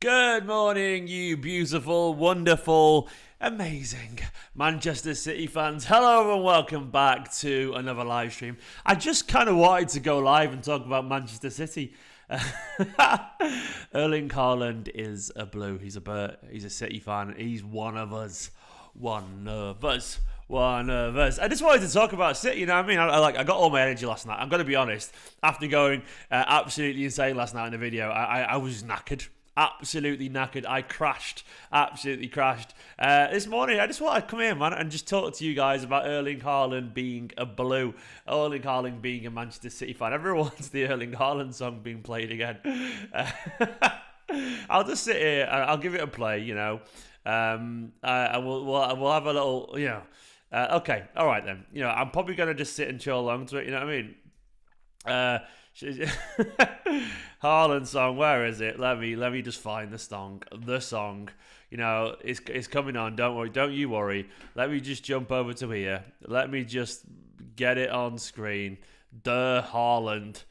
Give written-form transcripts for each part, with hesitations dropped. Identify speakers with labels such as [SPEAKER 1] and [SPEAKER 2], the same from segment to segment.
[SPEAKER 1] Good morning, you beautiful, wonderful, amazing Manchester City fans. Hello and welcome back to another live stream. I just kind of wanted to go live and talk about Manchester City. Erling Haaland is a blue. He's a Bert. He's a City fan. He's one of us. One of us. One of us. I just wanted to talk about City, you know what I mean? I got all my energy last night. I'm going to be honest. After going absolutely insane last night in the video, I was knackered. Absolutely knackered. I crashed. Absolutely crashed. This morning, I just wanted to come in, man, and just talk to you guys about Erling Haaland being a blue. Erling Haaland being a Manchester City fan. Everyone wants the Erling Haaland song being played again. I'll just sit here and I'll give it a play, you know. And we'll have a little, you know. Okay, all right then. You know, I'm probably going to just sit and chill along to it, you know what I mean? Haaland song, where is it? Let me just find the song. You know, it's coming on. Don't you worry. Let me just jump over to here. Let me just get it on screen. Haaland.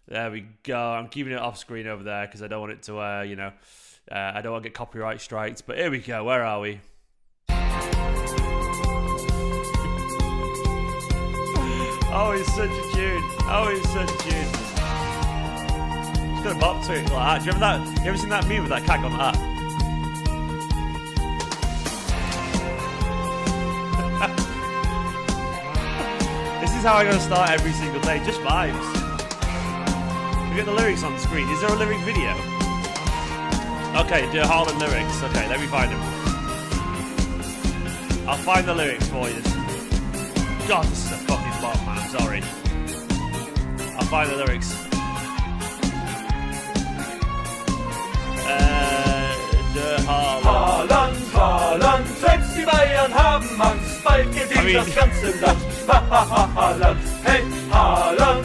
[SPEAKER 1] There we go. I'm keeping it off screen over there because I don't want it to I don't want to get copyright strikes. But here we go. Where are we? Oh, it's such a tune. Just gonna bop to it like that. Do you remember that? You ever seen that meme with that cat going like that? This is how I'm gonna start every single day. Just vibes. We get the lyrics on the screen. Is there a lyric video? Okay, do Haaland lyrics. Okay, let me find them. I'll find the lyrics for you. God, this is a fucking bot, man. I'm sorry. I'll find the lyrics.
[SPEAKER 2] Haaland, selbst die Bayern haben Angst, bald geht das ganze Land. Haaland, hey, Haaland,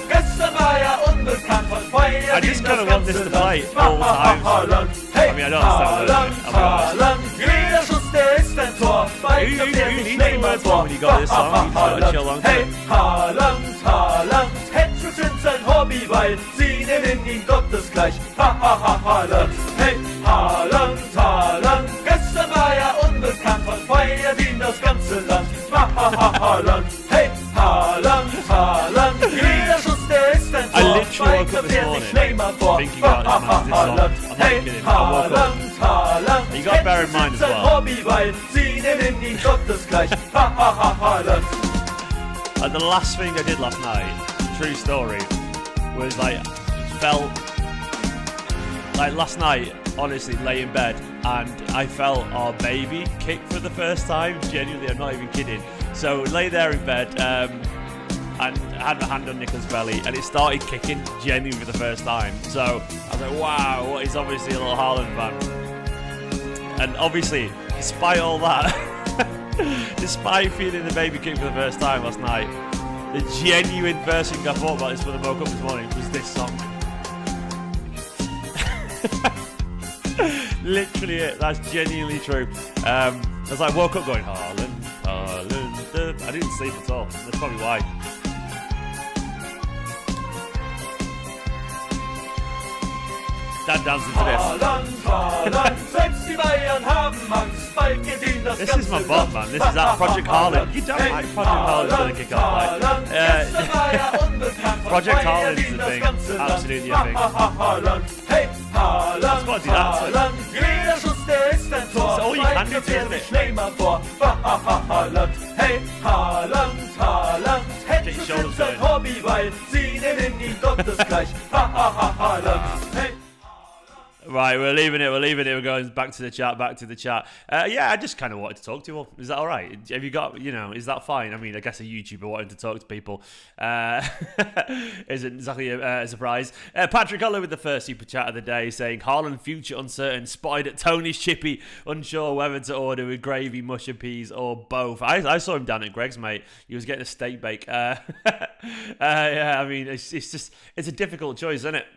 [SPEAKER 2] gestern war unbekannt, von Feuer
[SPEAKER 1] I just kind of want this to play all the time.
[SPEAKER 2] Haaland, hey,
[SPEAKER 1] I mean, I don't understand
[SPEAKER 2] Haaland, jeder Schuss, der ist ein Tor, bald kommt sich Neymar vor.
[SPEAKER 1] When you got this song, you gotta chill on.
[SPEAKER 2] Hey, Haaland, Hattricks sind sein Hobby, weil sie nennen ihn gottesgleich. Haaland, hey, Haaland, gestern war unbekannt, von Feuer dient das ganze Land. Haaland, hey, Haaland, jeder Schuss, der ist ein Tor, bald kommt sich Neymar vor. Haaland, hey, Haaland,
[SPEAKER 1] You got to bear in mind as well.
[SPEAKER 2] Hobby, weil sie nennen ihn gottesgleich. Haaland.
[SPEAKER 1] And the last thing I did last night, true story, was felt like last night, honestly, lay in bed and I felt our baby kick for the first time. Genuinely, I'm not even kidding. So lay there in bed and I had my hand on Nico's belly and it started kicking genuinely for the first time. So I was like, wow, he's obviously a little Haaland fan. And obviously, despite all that, despite feeling the baby kick for the first time last night, the genuine first thing I thought about this when I woke up this morning was this song. Literally it. That's genuinely true. As I woke up going, Haaland. I didn't sleep at all. That's probably why. Dad dancing to this. This is my bot, man. This is that Project Haaland. You don't like Project Haaland's gonna kick off like. Project Haaland's the thing. Absolutely a thing. That's what I do that to. That's all you can do to, isn't it? Get your shoulders going. Right, we're leaving it. We're going back to the chat. Yeah, I just kind of wanted to talk to you all. Is that all right? Have you got, is that fine? I mean, I guess a YouTuber wanting to talk to people isn't exactly a surprise. Patrick Oller with the first super chat of the day saying, Haaland future uncertain, spotted at Tony's Chippy, unsure whether to order with gravy, mush and peas or both. I saw him down at Greg's, mate. He was getting a steak bake. Yeah, I mean, it's a difficult choice, isn't it?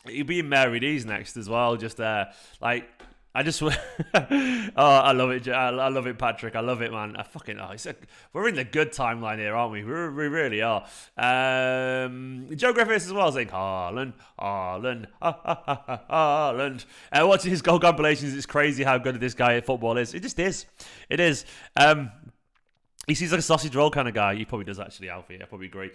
[SPEAKER 1] He'll be in Mary D's next as well. Just like I just, oh, I love it. I love it, Patrick. I love it, man. We're in the good timeline here, aren't we? We really are. Joe Griffiths as well saying, Haaland. Watching his goal compilations, it's crazy how good this guy at football is. It just is. It is. He seems like a sausage roll kind of guy. He probably does, actually, Alfie. I probably agree.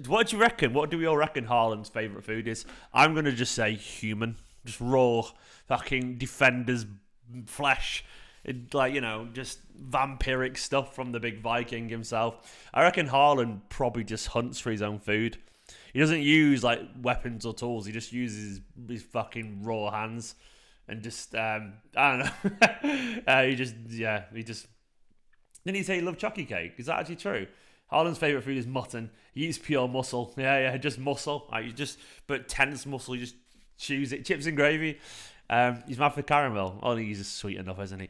[SPEAKER 1] What do you reckon? What do we all reckon Haaland's favourite food is? I'm going to just say human. Just raw fucking defender's flesh. Just vampiric stuff from the big Viking himself. I reckon Haaland probably just hunts for his own food. He doesn't use like weapons or tools. He just uses his fucking raw hands. And just, I don't know. He just... Didn't he say he loved chocolate cake? Is that actually true? Haaland's favourite food is mutton. He eats pure muscle. Yeah, just muscle. But tense muscle. You just chews it. Chips and gravy. He's mad for caramel. Oh, he's just sweet enough, isn't he?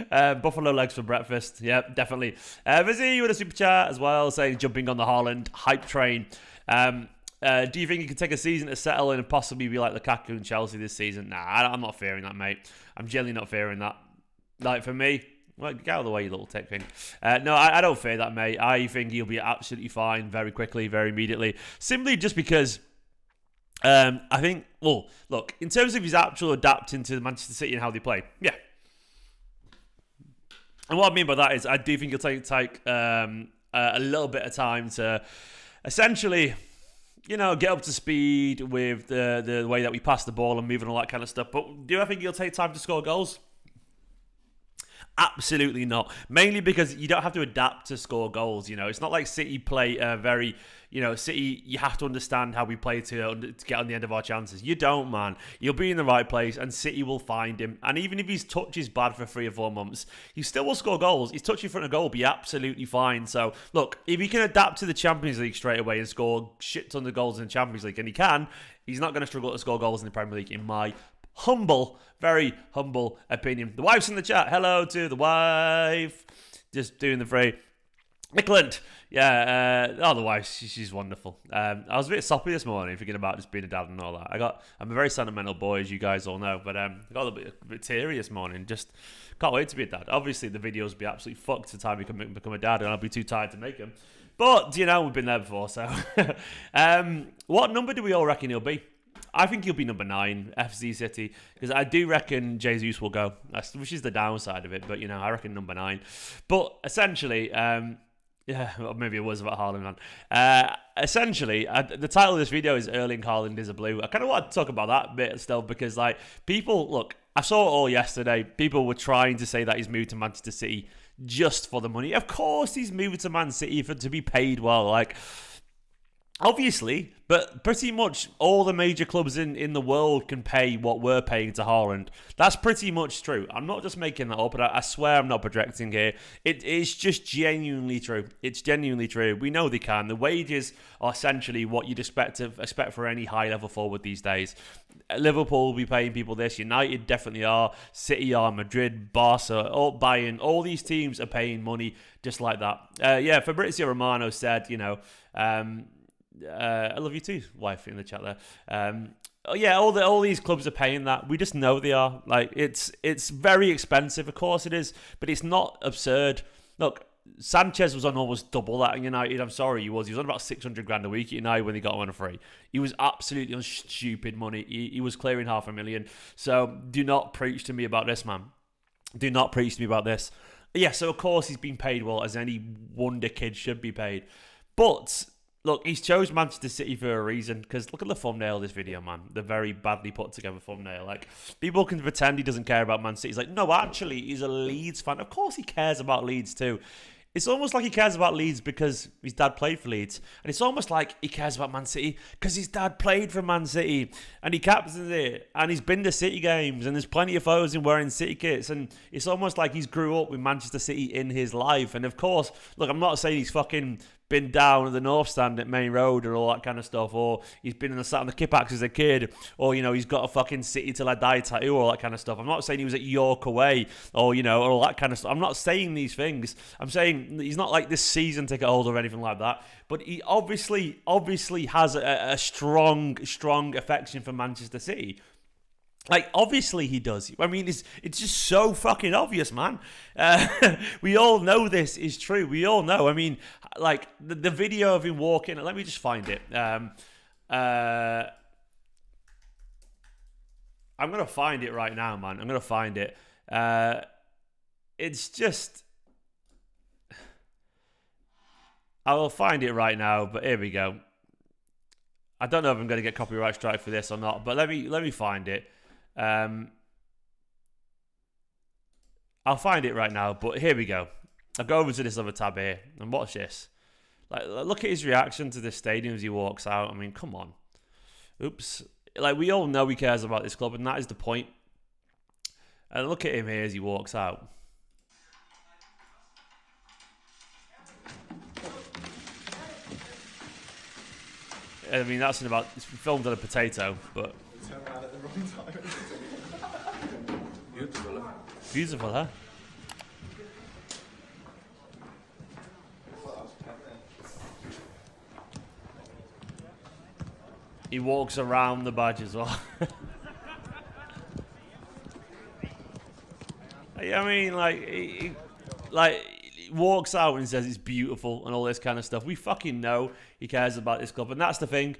[SPEAKER 1] Buffalo legs for breakfast. Yep, definitely. Vizzy with a super chat as well, saying jumping on the Haaland hype train. Do you think he could take a season to settle in and possibly be like Lukaku and Chelsea this season? Nah, I'm not fearing that, mate. I'm genuinely not fearing that. Like, for me... Well, get out of the way, you little tech thing. No, I don't fear that, mate. I think he'll be absolutely fine very quickly, very immediately. Simply just because I think, well, look, in terms of his actual adapting to Manchester City and how they play, yeah. And what I mean by that is I do think it'll take a little bit of time to essentially, get up to speed with the way that we pass the ball and move and all that kind of stuff. But do I think he'll take time to score goals? Absolutely not. Mainly because you don't have to adapt to score goals. It's not like City play very. City. You have to understand how we play to get on the end of our chances. You don't, man. You'll be in the right place, and City will find him. And even if his touch is bad for 3 or 4 months, he still will score goals. His touch in front of goal will be absolutely fine. So look, if he can adapt to the Champions League straight away and score shit tons of goals in the Champions League, and he can, he's not going to struggle to score goals in the Premier League, in my very humble opinion. The wife's in the chat. Hello to the wife. Just doing the free. Mickland. Yeah. The wife. She's wonderful. I was a bit soppy this morning thinking about just being a dad and all that. I'm a very sentimental boy, as you guys all know. But I got a bit teary this morning. Just can't wait to be a dad. Obviously, the videos will be absolutely fucked the time you can become a dad, and I'll be too tired to make them. But, we've been there before, so. What number do we all reckon he'll be? I think he'll be number 9, FC City, because I do reckon Jesus will go, which is the downside of it, but, I reckon number 9. But, essentially, maybe it was about Haaland, man. Essentially, the title of this video is Erling Haaland is a Blue. I kind of want to talk about that bit still, because, people, look, I saw it all yesterday. People were trying to say that he's moved to Manchester City just for the money. Of course he's moved to Man City to be paid well, obviously, but pretty much all the major clubs in the world can pay what we're paying to Haaland. That's pretty much true. I'm not just making that up, but I swear I'm not projecting here. It's just genuinely true. It's genuinely true. We know they can. The wages are essentially what you'd expect for any high-level forward these days. Liverpool will be paying people this. United definitely are. City are. Madrid, Barca, Bayern. All these teams are paying money just like that. Fabrizio Romano said, I love you too, wife, in the chat there. All these clubs are paying that. We just know they are. It's very expensive, of course it is, but it's not absurd. Look, Sanchez was on almost double that in United. I'm sorry, he was on about 600 grand a week at United when he got him on a free. He was absolutely on stupid money. He was clearing $500,000. So do not preach to me about this, man. Do not preach to me about this. Yeah, so of course he's been paid well, as any wonder kid should be paid. But look, he's chose Manchester City for a reason, because look at the thumbnail of this video, man. The very badly put together thumbnail. People can pretend he doesn't care about Man City. He's no, actually, he's a Leeds fan. Of course he cares about Leeds too. It's almost like he cares about Leeds because his dad played for Leeds. And it's almost like he cares about Man City because his dad played for Man City. And he captains it. And he's been to City games. And there's plenty of photos in wearing City kits. And it's almost like he's grew up with Manchester City in his life. And of course, look, I'm not saying he's fucking been down at the North Stand at Main Road and all that kind of stuff, or he's been sat on the Kippax as a kid, or he's got a fucking City till I die tattoo, or all that kind of stuff. I'm not saying he was at York away, or or all that kind of stuff. I'm not saying these things. I'm saying he's not like this season ticket holder or anything like that. But he obviously has a strong affection for Manchester City. Like, obviously he does. I mean, it's just so fucking obvious, man. We all know this is true. We all know. I mean, like, the video of him walking... Let me just find it. I'm going to find it right now, man. I'm going to find it. It's just... I will find it right now, but here we go. I don't know if I'm going to get copyright strike for this or not, but let me find it. I'll find it right now, but here we go. I'll go over to this other tab here and watch this. Like, look at his reaction to the stadium as he walks out. I mean, come on. Oops. Like, we all know he cares about this club, and that is the point. And look at him here as he walks out. I mean, that's it's filmed on a potato, but...
[SPEAKER 3] Turn around at the wrong time. Beautiful, huh?
[SPEAKER 1] Beautiful, huh? He walks around the badge as well. I mean, like, he walks out and says it's beautiful and all this kind of stuff. We fucking know he cares about this club, and that's the thing.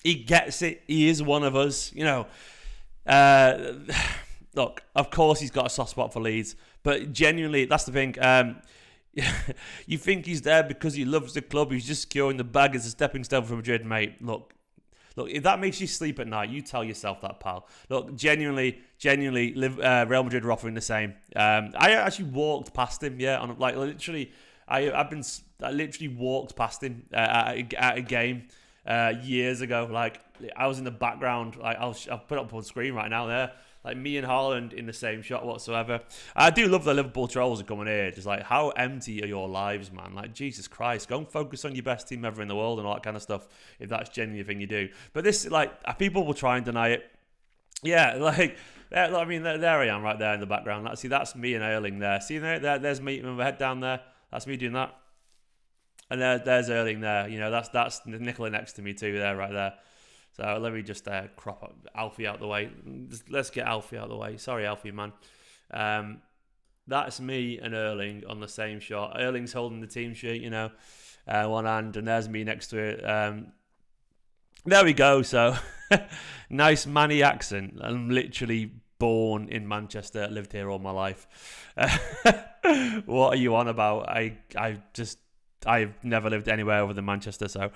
[SPEAKER 1] He gets it. He is one of us, you know. Look, of course he's got a soft spot for Leeds, but genuinely, that's the thing. You think he's there because he loves the club. He's just securing the bag as a stepping stone for Madrid, mate. Look, if that makes you sleep at night, you tell yourself that, pal. Look, genuinely, Real Madrid are offering the same. I actually walked past him, I literally walked past him at a game years ago. Like, I was in the background. Like, I'll put it up on screen right now there. Like, me and Haaland in the same shot whatsoever. I do love the Liverpool trolls are coming here. Just like, how empty are your lives, man? Like, Jesus Christ. Go and focus on your best team ever in the world and all that kind of stuff, if that's genuinely a thing you do. But this, like, people will try and deny it. Yeah, like, I mean, there I am right there in the background. See, that's me and Erling there. See, there's me with my head down there. That's me doing that. And there's Erling there. You know, that's Nicola next to me too there, right there. So let me just crop up Alfie out the way. Let's get Alfie out the way. Sorry, Alfie, man. That's me and Erling on the same shot. Erling's holding the team sheet, you know, one hand, and there's me next to it. There we go. So nice Manny accent. I'm literally born in Manchester, lived here all my life. What are you on about? I've never lived anywhere other than Manchester, so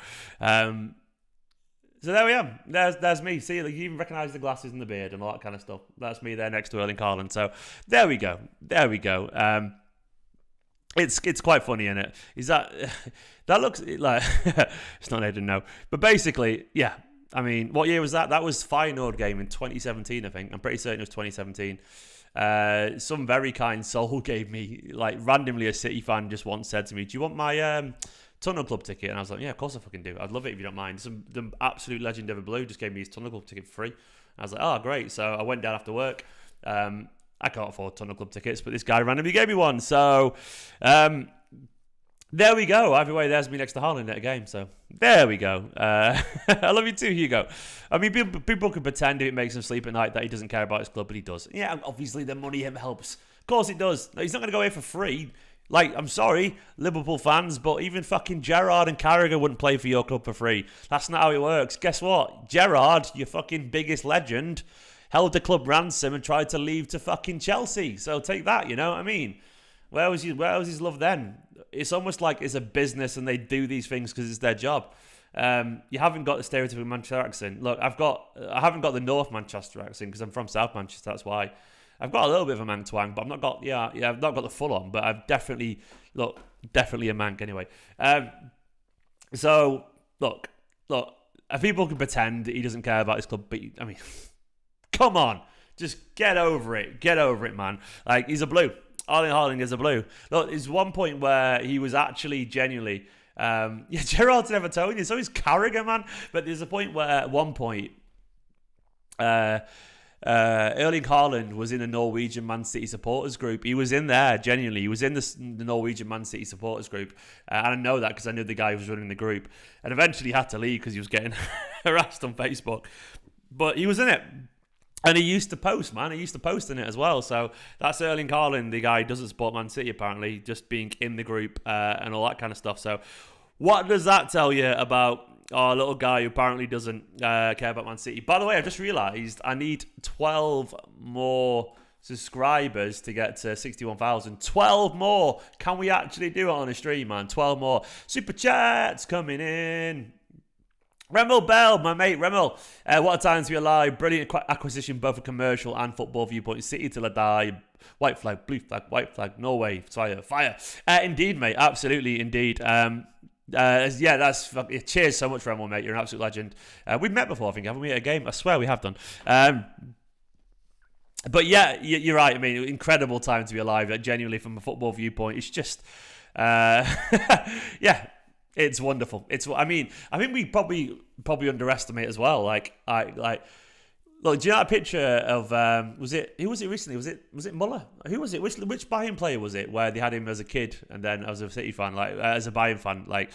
[SPEAKER 1] there we are. There's me. See, like, you even recognise the glasses and the beard and all that kind of stuff. That's me there next to Erling Haaland. So there we go. It's quite funny, isn't it? That looks like it's not Aiden, no. But basically, yeah. I mean, what year was that? That was Feyenoord game in 2017, I think. I'm pretty certain it was 2017. Some very kind soul gave me, like, randomly a City fan just once said to me, "Do you want my Tunnel Club ticket?" And I was like, "Yeah, of course I fucking do. I'd love it if you don't mind." The absolute legend of a blue just gave me his Tunnel Club ticket for free. I was like, "Oh, great." So I went down after work. I can't afford Tunnel Club tickets, but this guy randomly gave me one. So there we go. Either way, there's me next to Haaland at a game. So there we go. I love you too, Hugo. I mean, people can pretend if it makes him sleep at night that he doesn't care about his club, but he does. Yeah, obviously the money helps. Of course it does. He's not going to go here for free. Like, I'm sorry, Liverpool fans, but even fucking Gerrard and Carragher wouldn't play for your club for free. That's not how it works. Guess what? Gerrard, your fucking biggest legend, held the club ransom and tried to leave to fucking Chelsea. So take that, you know what I mean? Where was his love then? It's almost like it's a business and they do these things because it's their job. You haven't got the stereotypical Manchester accent. Look, I haven't got the North Manchester accent because I'm from South Manchester. That's why. I've got a little bit of a Manc twang, but I've not got I've not got the full on. But I've definitely a Manc anyway. So look, people can pretend that he doesn't care about his club, but I mean, come on, just get over it, man. Like, he's a blue. Erling Haaland is a blue. Look, there's one point where he was actually genuinely, Gerrard's never told you, so is Carragher, man. But there's a point where at one point, Erling Haaland was in a Norwegian Man City supporters group. He was in there, genuinely. He was in the Norwegian Man City supporters group. And I know that because I knew the guy who was running the group. And eventually he had to leave because he was getting harassed on Facebook. But he was in it. And he used to post, man. He used to post in it as well. So that's Erling Haaland, the guy who doesn't support Man City, apparently, just being in the group and all that kind of stuff. So what does that tell you about our little guy who apparently doesn't care about Man City? By the way, I just realised I need 12 more subscribers to get to 61,000. 12 more. Can we actually do it on a stream, man? 12 more. Super chats coming in. Remel Bell, my mate Remel. What a time to be alive. Brilliant acquisition, both a commercial and football viewpoint. City till I die. White flag, blue flag, white flag. Norway, fire, fire. Indeed, mate. Absolutely, indeed. Yeah, that's cheers so much, Remel, mate. You're an absolute legend. We've met before, I think, haven't we, at a game? I swear we have done. But yeah, you're right. I mean, incredible time to be alive. Genuinely, from a football viewpoint, it's just, yeah. It's wonderful. I think we probably underestimate as well. Look, do you know that picture of who was it recently? Was it Muller? Who was it? Which Bayern player was it? Where they had him as a kid and then as a City fan, as a Bayern fan, like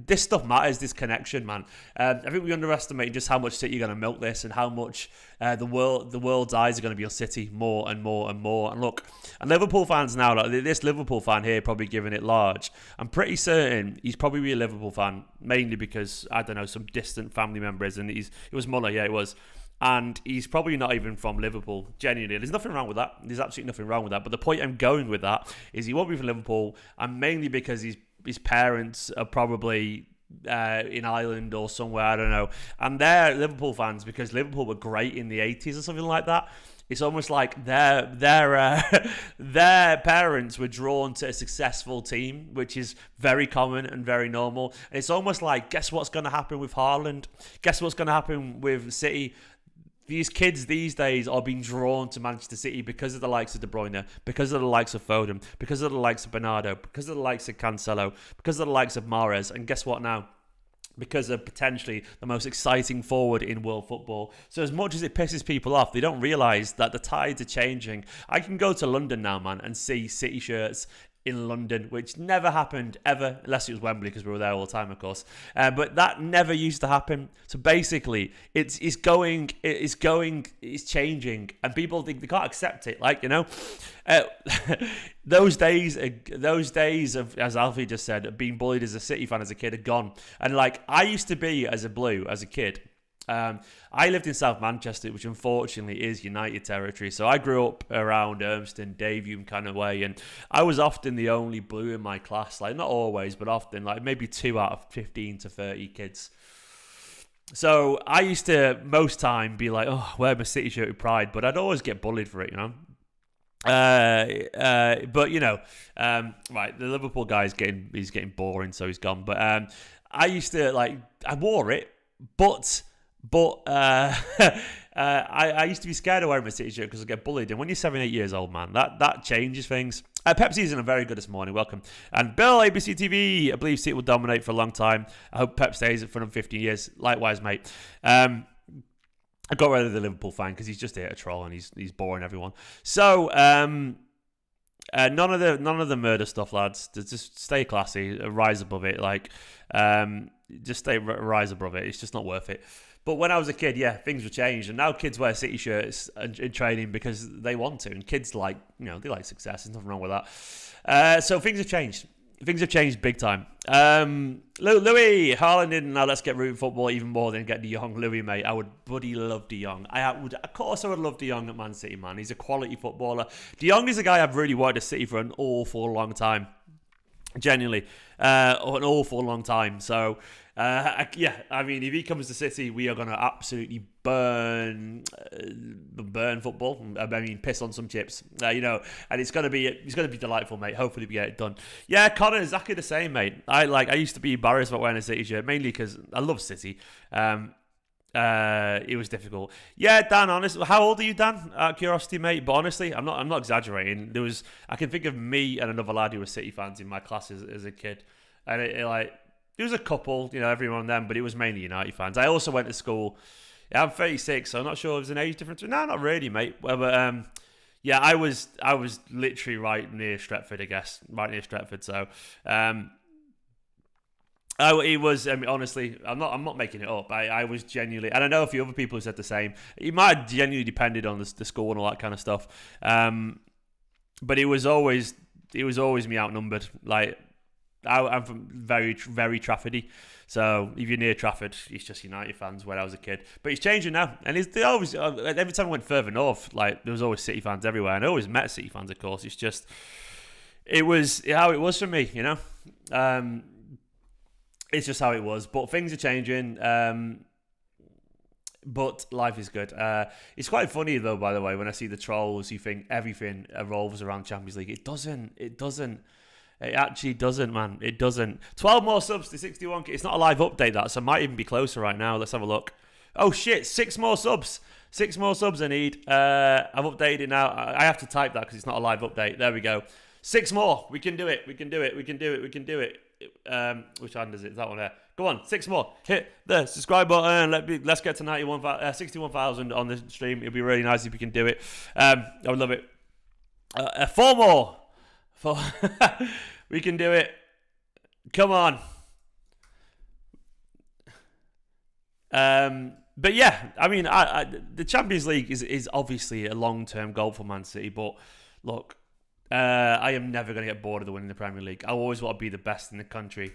[SPEAKER 1] this stuff matters. This connection, man. I think we underestimate just how much City are going to milk this and how much the world's eyes are going to be on City more and more and more. And look, and Liverpool fans now, like this Liverpool fan here, probably giving it large. I'm pretty certain he's probably a Liverpool fan mainly because I don't know, some distant family members, and it was Muller, yeah, it was. And he's probably not even from Liverpool, genuinely. There's nothing wrong with that. There's absolutely nothing wrong with that. But the point I'm going with that is he won't be from Liverpool, and mainly because his parents are probably in Ireland or somewhere, I don't know. And they're Liverpool fans because Liverpool were great in the 80s or something like that. It's almost like their parents were drawn to a successful team, which is very common and very normal. And it's almost like, guess what's going to happen with Haaland? Guess what's going to happen with City? These kids these days are being drawn to Manchester City because of the likes of De Bruyne, because of the likes of Foden, because of the likes of Bernardo, because of the likes of Cancelo, because of the likes of Mahrez, and guess what now? Because of potentially the most exciting forward in world football. So as much as it pisses people off, they don't realise that the tides are changing. I can go to London now, man, and see City shirts in London, which never happened ever, unless it was Wembley because we were there all the time, of course. But that never used to happen. So basically, it's changing, and people think they can't accept it. Like, you know, those days of, as Alfie just said, of being bullied as a City fan as a kid are gone. And like I used to be as a Blue as a kid. I lived in South Manchester, which unfortunately is United territory. So I grew up around Urmston, Davium kind of way, and I was often the only Blue in my class. Like not always, but often, like maybe 2 out of 15 to 30 kids. So I used to most time be like, oh, wear my City shirt with pride, but I'd always get bullied for it, you know. But you know, right, the Liverpool guy's getting boring, so he's gone. But I used to I wore it, but I used to be scared of wearing my City shirt because I get bullied. And when you're 7, 8 years old, man, that changes things. Pepsi's in very good this morning. Welcome. And Bill, ABC TV, I believe City will dominate for a long time. I hope Pep stays for another 15 years. Likewise, mate. I got rid of the Liverpool fan because he's just here to troll and he's boring everyone. So none of the murder stuff, lads. Just stay classy, rise above it. Just rise above it. It's just not worth it. But when I was a kid, yeah, things were changed, and now kids wear City shirts in training because they want to, and kids they like success. There's nothing wrong with that. So things have changed. Things have changed big time. Louis, Haaland in. Now let's get rooting football even more than get De Jong. Louis, mate, I would bloody love De Jong. Of course, I would love De Jong at Man City, man. He's a quality footballer. De Jong is a guy I've really wanted to see for an awful long time. Genuinely, an awful long time. So, yeah, I mean, if he comes to City, we are going to absolutely burn football. I mean, piss on some chips, and it's going to be delightful, mate. Hopefully, we get it done. Yeah, Connor, exactly the same, mate. I used to be embarrassed about wearing a City shirt, mainly because I love City. It was difficult. Yeah, Dan, honestly, how old are you, Dan? Out of curiosity, mate. But honestly, I'm not exaggerating. I can think of me and another lad who were City fans in my class as a kid, and there was a couple, every one of them, but it was mainly United fans. I also went to school. Yeah, I'm 36, so I'm not sure if there's an age difference. No, not really, mate. But yeah, I was literally right near Stretford, I guess, right near Stretford. So. Oh, it was. I mean, honestly, I'm not making it up. I was genuinely, and I know a few other people who said the same. It might have genuinely depended on the score and all that kind of stuff. But it was always me outnumbered. Like I'm from very Traffordy, so if you're near Trafford, it's just United fans when I was a kid. But it's changing now, and they always every time I went further north, like there was always City fans everywhere, and I always met City fans. Of course, it's just it was how it was for me, you know. It's just how it was, but things are changing. But life is good. It's quite funny though, by the way, when I see the trolls who think everything revolves around Champions League. It doesn't. It actually doesn't, man. It doesn't. 12 more subs to 61. It's not a live update, that, so I might even be closer right now. Let's have a look. Oh shit, 6 more subs. 6 more subs I need. I've updated it now. I have to type that because it's not a live update. There we go. 6 more. We can do it. We can do it. We can do it. We can do it. Which hand is it? Is that one there? Go on, 6 more. Hit the subscribe button. Let's get to 61,000 on the stream. It'd be really nice if you can do it. I would love it. 4 more. 4. We can do it. Come on. But yeah, I mean, the Champions League is obviously a long-term goal for Man City. But look, I am never going to get bored of winning the Premier League. I always want to be the best in the country.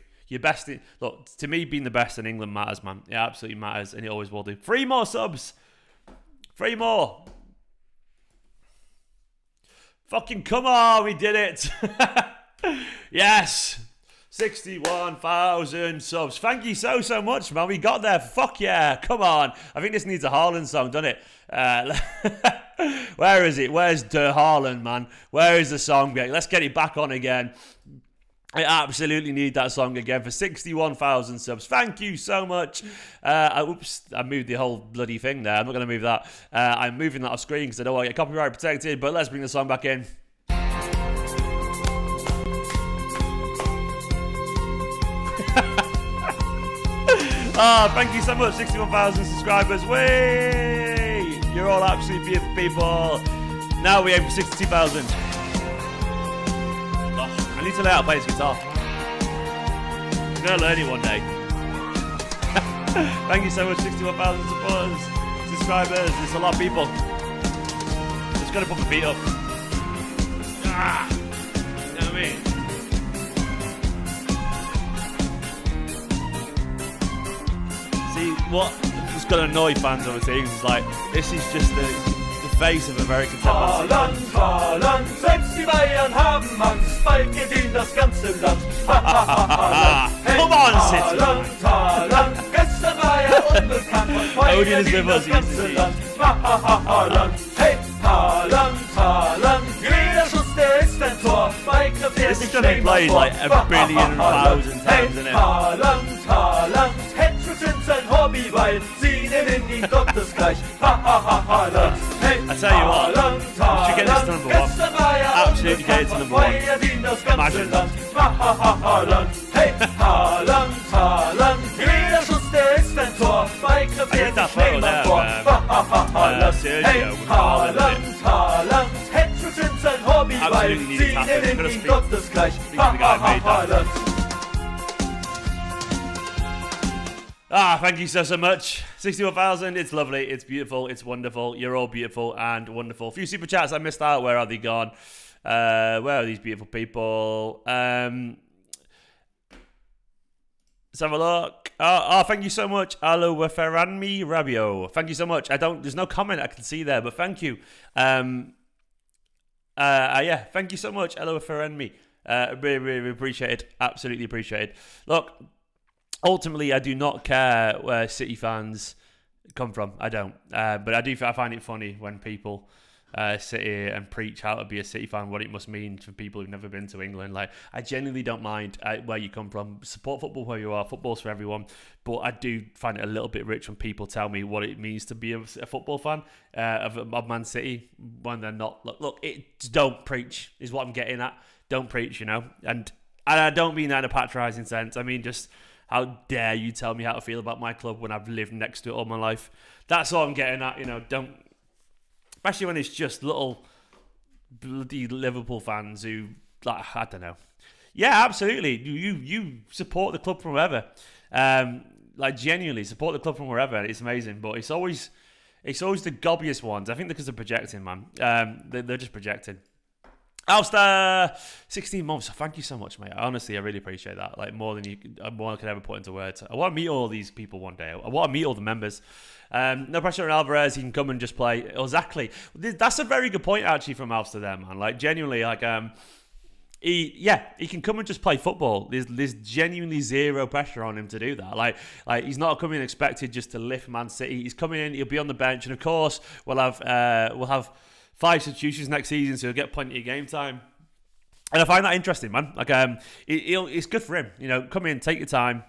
[SPEAKER 1] Look, to me, being the best in England matters, man. It absolutely matters, and it always will do. 3 more subs. 3 more. Fucking come on, we did it. Yes. 61,000 subs. Thank you so much, man. We got there. Fuck yeah. Come on. I think this needs a Haaland song, doesn't it? Where is it? Where's the Haaland, man? Where is the song? Let's get it back on again. I absolutely need that song again for 61,000 subs. Thank you so much. Oops, I moved the whole bloody thing there. I'm not going to move that. I'm moving that off screen because I don't want to get copyright protected. But let's bring the song back in. Thank you so much. 61,000 subscribers. Way! You're all absolutely beautiful people. Now we aim for 62,000. I need to learn how to play this guitar. I'm going to learn it one day. Thank you so much, 61,000 subscribers. It's a lot of people. Just got to put my feet up. You know what I mean? See, what is going to annoy fans over things is like, this is just the face of American football.
[SPEAKER 2] Haaland, Haaland, selbst die Bayern haben Angst, bald geht ihnen das ganze Land. Hey,
[SPEAKER 1] Come on, City.
[SPEAKER 2] Haaland, Haaland, gestern war er unbekannt, heute geht ihnen das ganze Land. Haaland, hey, Haaland, Haaland, jeder Schuss, der ist ein Tor, bei Griff, der
[SPEAKER 1] This is
[SPEAKER 2] ist
[SPEAKER 1] going to be played like a billion thousand times, isn't it?
[SPEAKER 2] Haaland, Haaland, Hattricks sind sein Hobby, weil sie nennen ihn Gottesgleich. Haaland, hey,
[SPEAKER 1] I tell you what, we should get this to number 1. Absolutely get it to number 1. Imagine.
[SPEAKER 2] Haaland, hey, Haaland, Haaland, jeder Schuss, der ist ein Tor, bei Griff, der
[SPEAKER 1] that
[SPEAKER 2] sich
[SPEAKER 1] photo
[SPEAKER 2] niemand
[SPEAKER 1] there
[SPEAKER 2] vor. Haaland,
[SPEAKER 1] Sergio
[SPEAKER 2] hey,
[SPEAKER 1] with
[SPEAKER 2] Haaland,
[SPEAKER 1] Haaland.
[SPEAKER 2] Haaland, Hattricks sind sein Hobby, weil
[SPEAKER 1] Absolutely
[SPEAKER 2] sie
[SPEAKER 1] need to tap it.
[SPEAKER 2] nennen
[SPEAKER 1] Gotta
[SPEAKER 2] ihn
[SPEAKER 1] speak
[SPEAKER 2] Gottesgleich.
[SPEAKER 1] to the guy who made that.
[SPEAKER 2] Haaland.
[SPEAKER 1] Thank you so much. 61,000, it's lovely, it's beautiful, it's wonderful. You're all beautiful and wonderful. A few super chats I missed out. Where are they gone? Where are these beautiful people? Let's have a look. Thank you so much. Alo Ferranmi Rabio. Thank you so much. There's no comment I can see there, but thank you. Yeah, thank you so much. Alo Ferranmi. Really appreciate it. Absolutely appreciate it. Look, ultimately, I do not care where City fans come from. I don't. But I find it funny when people sit here and preach how to be a City fan, what it must mean for people who've never been to England. Like, I genuinely don't mind where you come from. Support football where you are. Football's for everyone. But I do find it a little bit rich when people tell me what it means to be a football fan of Man City when they're not. Look, don't preach is what I'm getting at. Don't preach, you know. And I don't mean that in a patronising sense. I mean just, how dare you tell me how to feel about my club when I've lived next to it all my life? That's all I'm getting at, you know. Don't, especially when it's just little bloody Liverpool fans who, like, I don't know. Yeah, absolutely. You support the club from wherever. Like genuinely support the club from wherever. It's amazing, but it's always the gobbiest ones. I think because they're projecting, man. They're just projecting. Alster, 16 months. Thank you so much, mate. Honestly, I really appreciate that. Like more than I could ever put into words. I want to meet all these people one day. I want to meet all the members. No pressure on Alvarez. He can come and just play. Exactly. That's a very good point actually from Alster there, man. Like genuinely, like he can come and just play football. There's genuinely zero pressure on him to do that. Like he's not coming expected just to lift Man City. He's coming in. He'll be on the bench, and of course we'll have 5 substitutions next season, so he'll get plenty of game time. And I find that interesting, man. Like, it's good for him. You know, come in, take your time,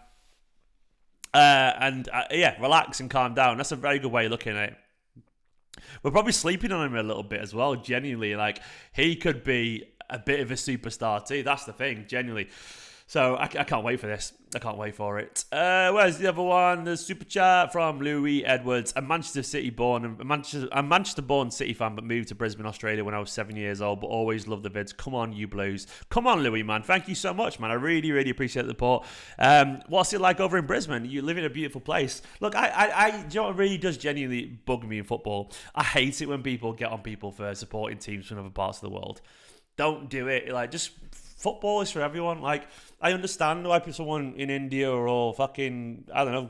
[SPEAKER 1] and relax and calm down. That's a very good way of looking at it. We're probably sleeping on him a little bit as well. Genuinely, like he could be a bit of a superstar too. That's the thing, genuinely. So I can't wait for this. I can't wait for it. Where's the other one? The super chat from Louis Edwards. I'm Manchester-born City fan, but moved to Brisbane, Australia when I was 7 years old, but always loved the vids. Come on, you Blues. Come on, Louis, man. Thank you so much, man. I really, really appreciate the support. What's it like over in Brisbane? You live in a beautiful place. Look, do you know what really does genuinely bug me in football? I hate it when people get on people for supporting teams from other parts of the world. Don't do it. Like, just football is for everyone. Like, I understand why someone in India or fucking, I don't know,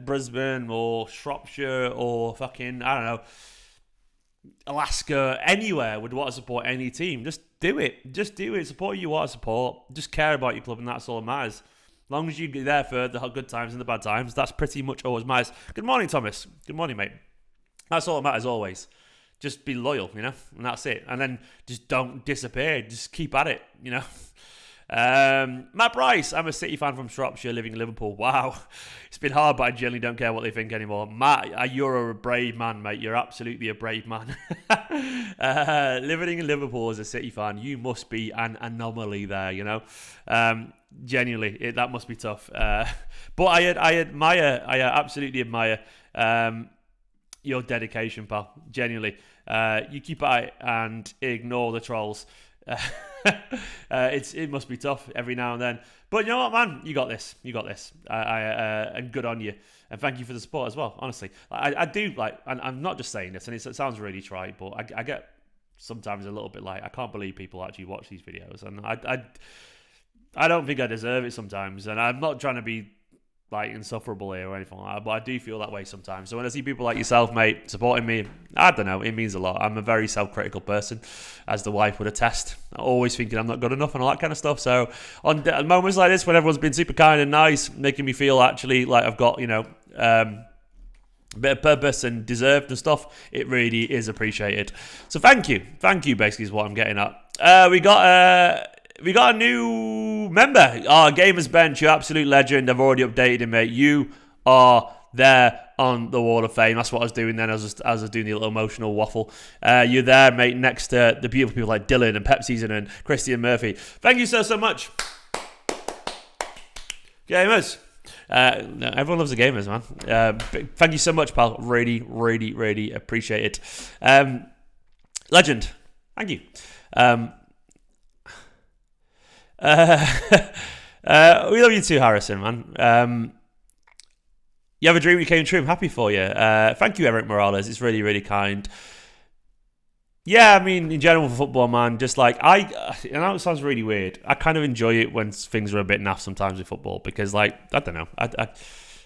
[SPEAKER 1] Brisbane or Shropshire or fucking, I don't know, Alaska, anywhere would want to support any team. Just do it. Just do it. Support who you want to support. Just care about your club, and that's all that matters. As long as you're there for the good times and the bad times, that's pretty much all that matters. Good morning, Thomas. Good morning, mate. That's all that matters always. Just be loyal, you know, and that's it. And then just don't disappear. Just keep at it, you know. Matt Bryce, I'm a City fan from Shropshire, living in Liverpool. Wow, it's been hard, but I generally don't care what they think anymore. Matt, you're a brave man, mate. You're absolutely a brave man. Living in Liverpool as a City fan, you must be an anomaly there, you know. Genuinely, that must be tough. But I absolutely admire your dedication, pal. Genuinely, you keep at it and ignore the trolls. It must be tough every now and then, but you know what, man, you got this. And good on you, and thank you for the support as well. Honestly, I do like, and I'm not just saying this, and it sounds really trite, but I get sometimes a little bit like, I can't believe people actually watch these videos, and I don't think I deserve it sometimes, and I'm not trying to be like insufferable here or anything like that, but I do feel that way sometimes. So when I see people like yourself, mate, supporting me, I don't know, it means a lot. I'm a very self-critical person, as the wife would attest. Always thinking I'm not good enough and all that kind of stuff. So on moments like this, when everyone's been super kind and nice, making me feel actually like I've got, you know, a bit of purpose and deserved and stuff, it really is appreciated. So thank you basically is what I'm getting at. We got a new member. Gamers Bench, you absolute legend. I've already updated him, mate. You are there on the Wall of Fame. That's what I was doing then. I was doing the little emotional waffle. You're there, mate, next to the beautiful people like Dylan and Pep Season and Christian Murphy. Thank you so much. Gamers. Everyone loves the gamers, man. Thank you so much, pal. Really, really, really appreciate it. Legend. Thank you. We love you too, Harrison, man. You have a dream that came true. I'm happy for you. Thank you, Eric Morales. It's really, really kind. Yeah, I mean, in general for football, man, just like I know it sounds really weird. I kind of enjoy it when things are a bit naff sometimes with football because, like, I don't know.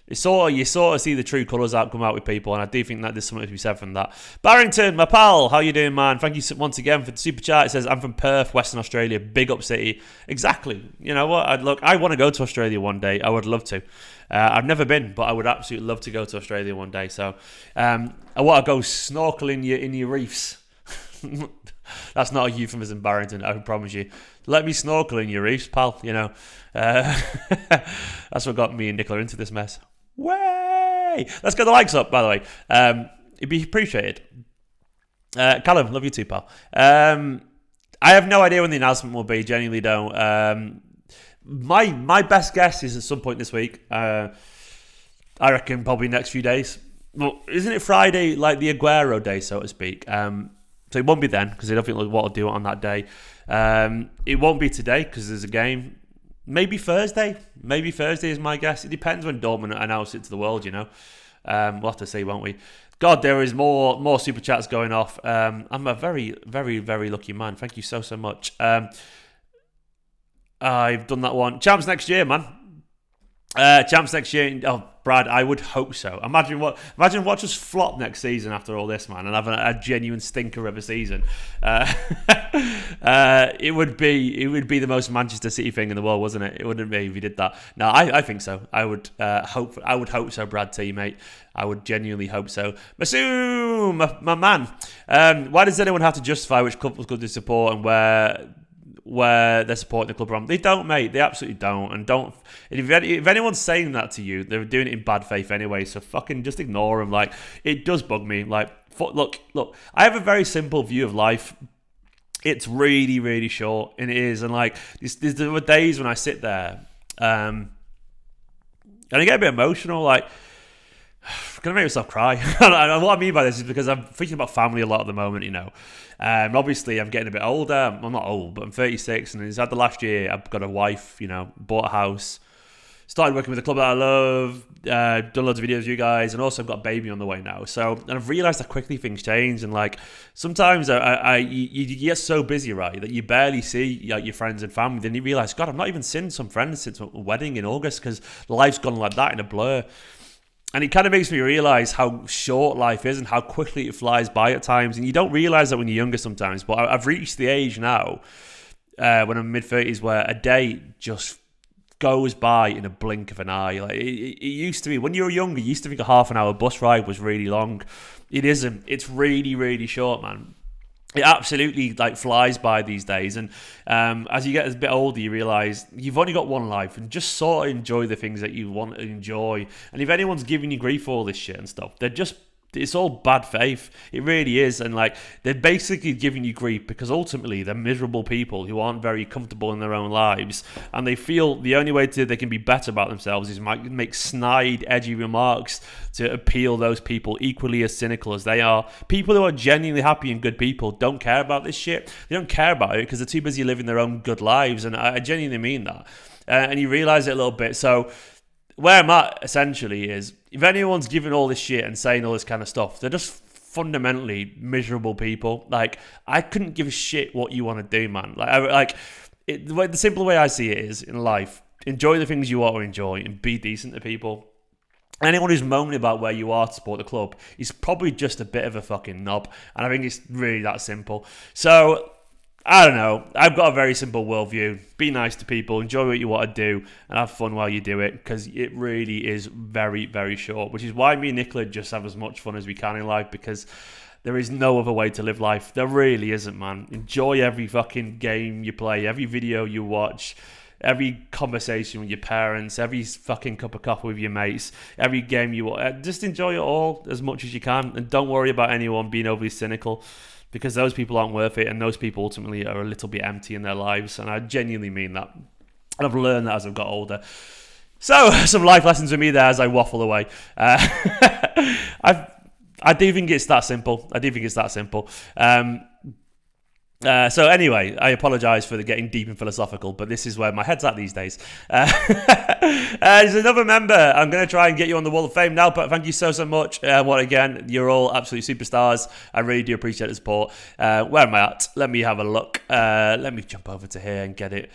[SPEAKER 1] You sort of see the true colours come out with people, and I do think that there's something to be said from that. Barrington, my pal, how you doing, man? Thank you once again for the super chat. It says, I'm from Perth, Western Australia, big up city. Exactly. You know what? I want to go to Australia one day. I would love to. I've never been, but I would absolutely love to go to Australia one day. So I want to go snorkeling in your reefs. That's not a euphemism, Barrington, I promise you. Let me snorkel in your reefs, pal. You know, that's what got me and Nicola into this mess. Way! Let's get the likes up, by the way. It'd be appreciated. Callum, love you too, pal. I have no idea when the announcement will be. Genuinely don't. My best guess is at some point this week. I reckon probably next few days. Well, isn't it Friday, like the Aguero day, so to speak? So it won't be then, because I don't think what I'll do it on that day. It won't be today, because there's a game. Maybe Thursday. Maybe Thursday is my guess. It depends when Dortmund announce it to the world, you know. We'll have to see, won't we? God, there is more super chats going off. I'm a very, very, very lucky man. Thank you so much. I've done that one. Champs next year, man. Champs next year. Oh, Brad, I would hope so. Imagine what just flop next season after all this, man, and have a genuine stinker of a season. It would be the most Manchester City thing in the world, wasn't it? It wouldn't be if you did that. No, I think so. I would hope so, Brad T, mate. I would genuinely hope so. Masoom, my man. Why does anyone have to justify which club they support and where they're supporting the club from? They don't, mate. They absolutely don't. And don't. If anyone's saying that to you, they're doing it in bad faith anyway. So fucking just ignore them. Like, it does bug me. Like, look. I have a very simple view of life. It's really, really short, and it is. And like, there were days when I sit there, and I get a bit emotional. Like, I'm gonna make myself cry. And what I mean by this is because I'm thinking about family a lot at the moment, you know. Obviously, I'm getting a bit older. I'm not old, but I'm 36, and it's had the last year. I've got a wife, you know, bought a house, started working with a club that I love, done loads of videos with you guys, and also I've got a baby on the way now. So, and I've realised how quickly things change, and like sometimes you get so busy, right, that you barely see like, your friends and family. Then you realise, God, I've not even seen some friends since a wedding in August because life's gone like that in a blur. And it kind of makes me realise how short life is and how quickly it flies by at times. And you don't realise that when you're younger sometimes. But I've reached the age now, when I'm mid-30s, where a day just goes by in a blink of an eye. Like it used to be, when you were younger, you used to think a half an hour bus ride was really long. It isn't. It's really, really short, man. It absolutely like flies by these days, and as you get a bit older, you realise you've only got one life, and just sort of enjoy the things that you want to enjoy. And if anyone's giving you grief for all this shit and stuff, it's all bad faith. It really is. And like, they're basically giving you grief because ultimately they're miserable people who aren't very comfortable in their own lives, and they feel the only way they can be better about themselves is make snide, edgy remarks to appeal those people equally as cynical as they are. People who are genuinely happy and good people don't care about this shit. They don't care about it because they're too busy living their own good lives, and I genuinely mean that. And you realise it a little bit. So where I'm at, essentially, is if anyone's giving all this shit and saying all this kind of stuff, they're just fundamentally miserable people. Like, I couldn't give a shit what you want to do, man. The simple way I see it is, in life, enjoy the things you want to enjoy and be decent to people. Anyone who's moaning about where you are to support the club is probably just a bit of a fucking knob. And I think it's really that simple. So, I don't know. I've got a very simple worldview. Be nice to people, enjoy what you want to do, and have fun while you do it, because it really is very, very short, which is why me and Nicola just have as much fun as we can in life, because there is no other way to live life. There really isn't, man. Enjoy every fucking game you play, every video you watch, every conversation with your parents, every fucking cup of coffee with your mates, every game you watch. Just enjoy it all as much as you can, and don't worry about anyone being overly cynical, because those people aren't worth it, and those people ultimately are a little bit empty in their lives, and I genuinely mean that. And I've learned that as I've got older. So, some life lessons with me there as I waffle away. I do think it's that simple. So anyway, I apologise for the getting deep and philosophical, but this is where my head's at these days. There's another member. I'm going to try and get you on the Wall of Fame now, but thank you so much. Again, you're all absolute superstars. I really do appreciate the support. Where am I at? Let me have a look. Let me jump over to here and get it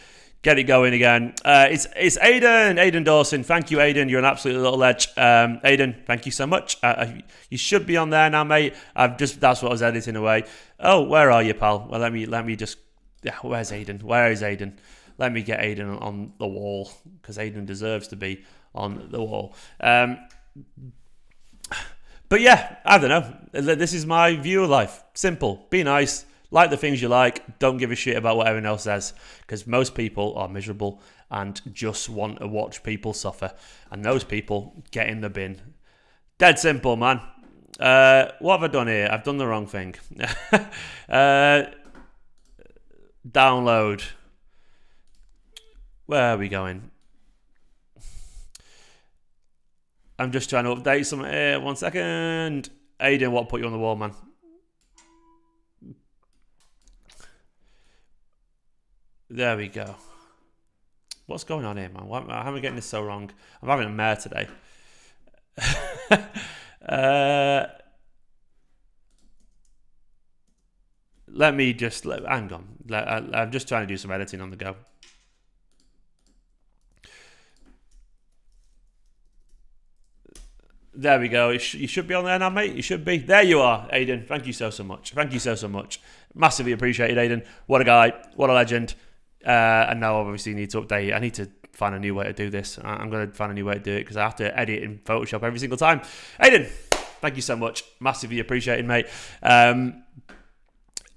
[SPEAKER 1] going again. It's Aiden Dawson. Thank you, Aiden. You're an absolute little ledge. Aiden, thank you so much. You should be on there now, mate. That's what I was editing away. Oh, where are you, pal? Well, let me just. Yeah, where's Aiden? Where is Aiden? Let me get Aiden on the wall, because Aiden deserves to be on the wall. But yeah, I don't know. This is my view of life. Simple. Be nice. Like the things you like. Don't give a shit about what everyone else says, because most people are miserable and just want to watch people suffer. And those people get in the bin. Dead simple, man. What have I done here? I've done the wrong thing. Download. Where are we going? I'm just trying to update something here. 1 second. Aiden, what put you on the wall, man? There we go. What's going on here, man? How am I getting this so wrong? I'm having a mare today. Let me just... hang on. I'm just trying to do some editing on the go. There we go. You should be on there now, mate. You should be. There you are, Aiden. Thank you so much. Thank you so much. Massively appreciated, Aiden. What a guy. What a legend. And now obviously need to update. I need to find a new way to do this. I'm going to find a new way to do it because I have to edit in Photoshop every single time. Aiden, thank you so much. Massively appreciated, mate.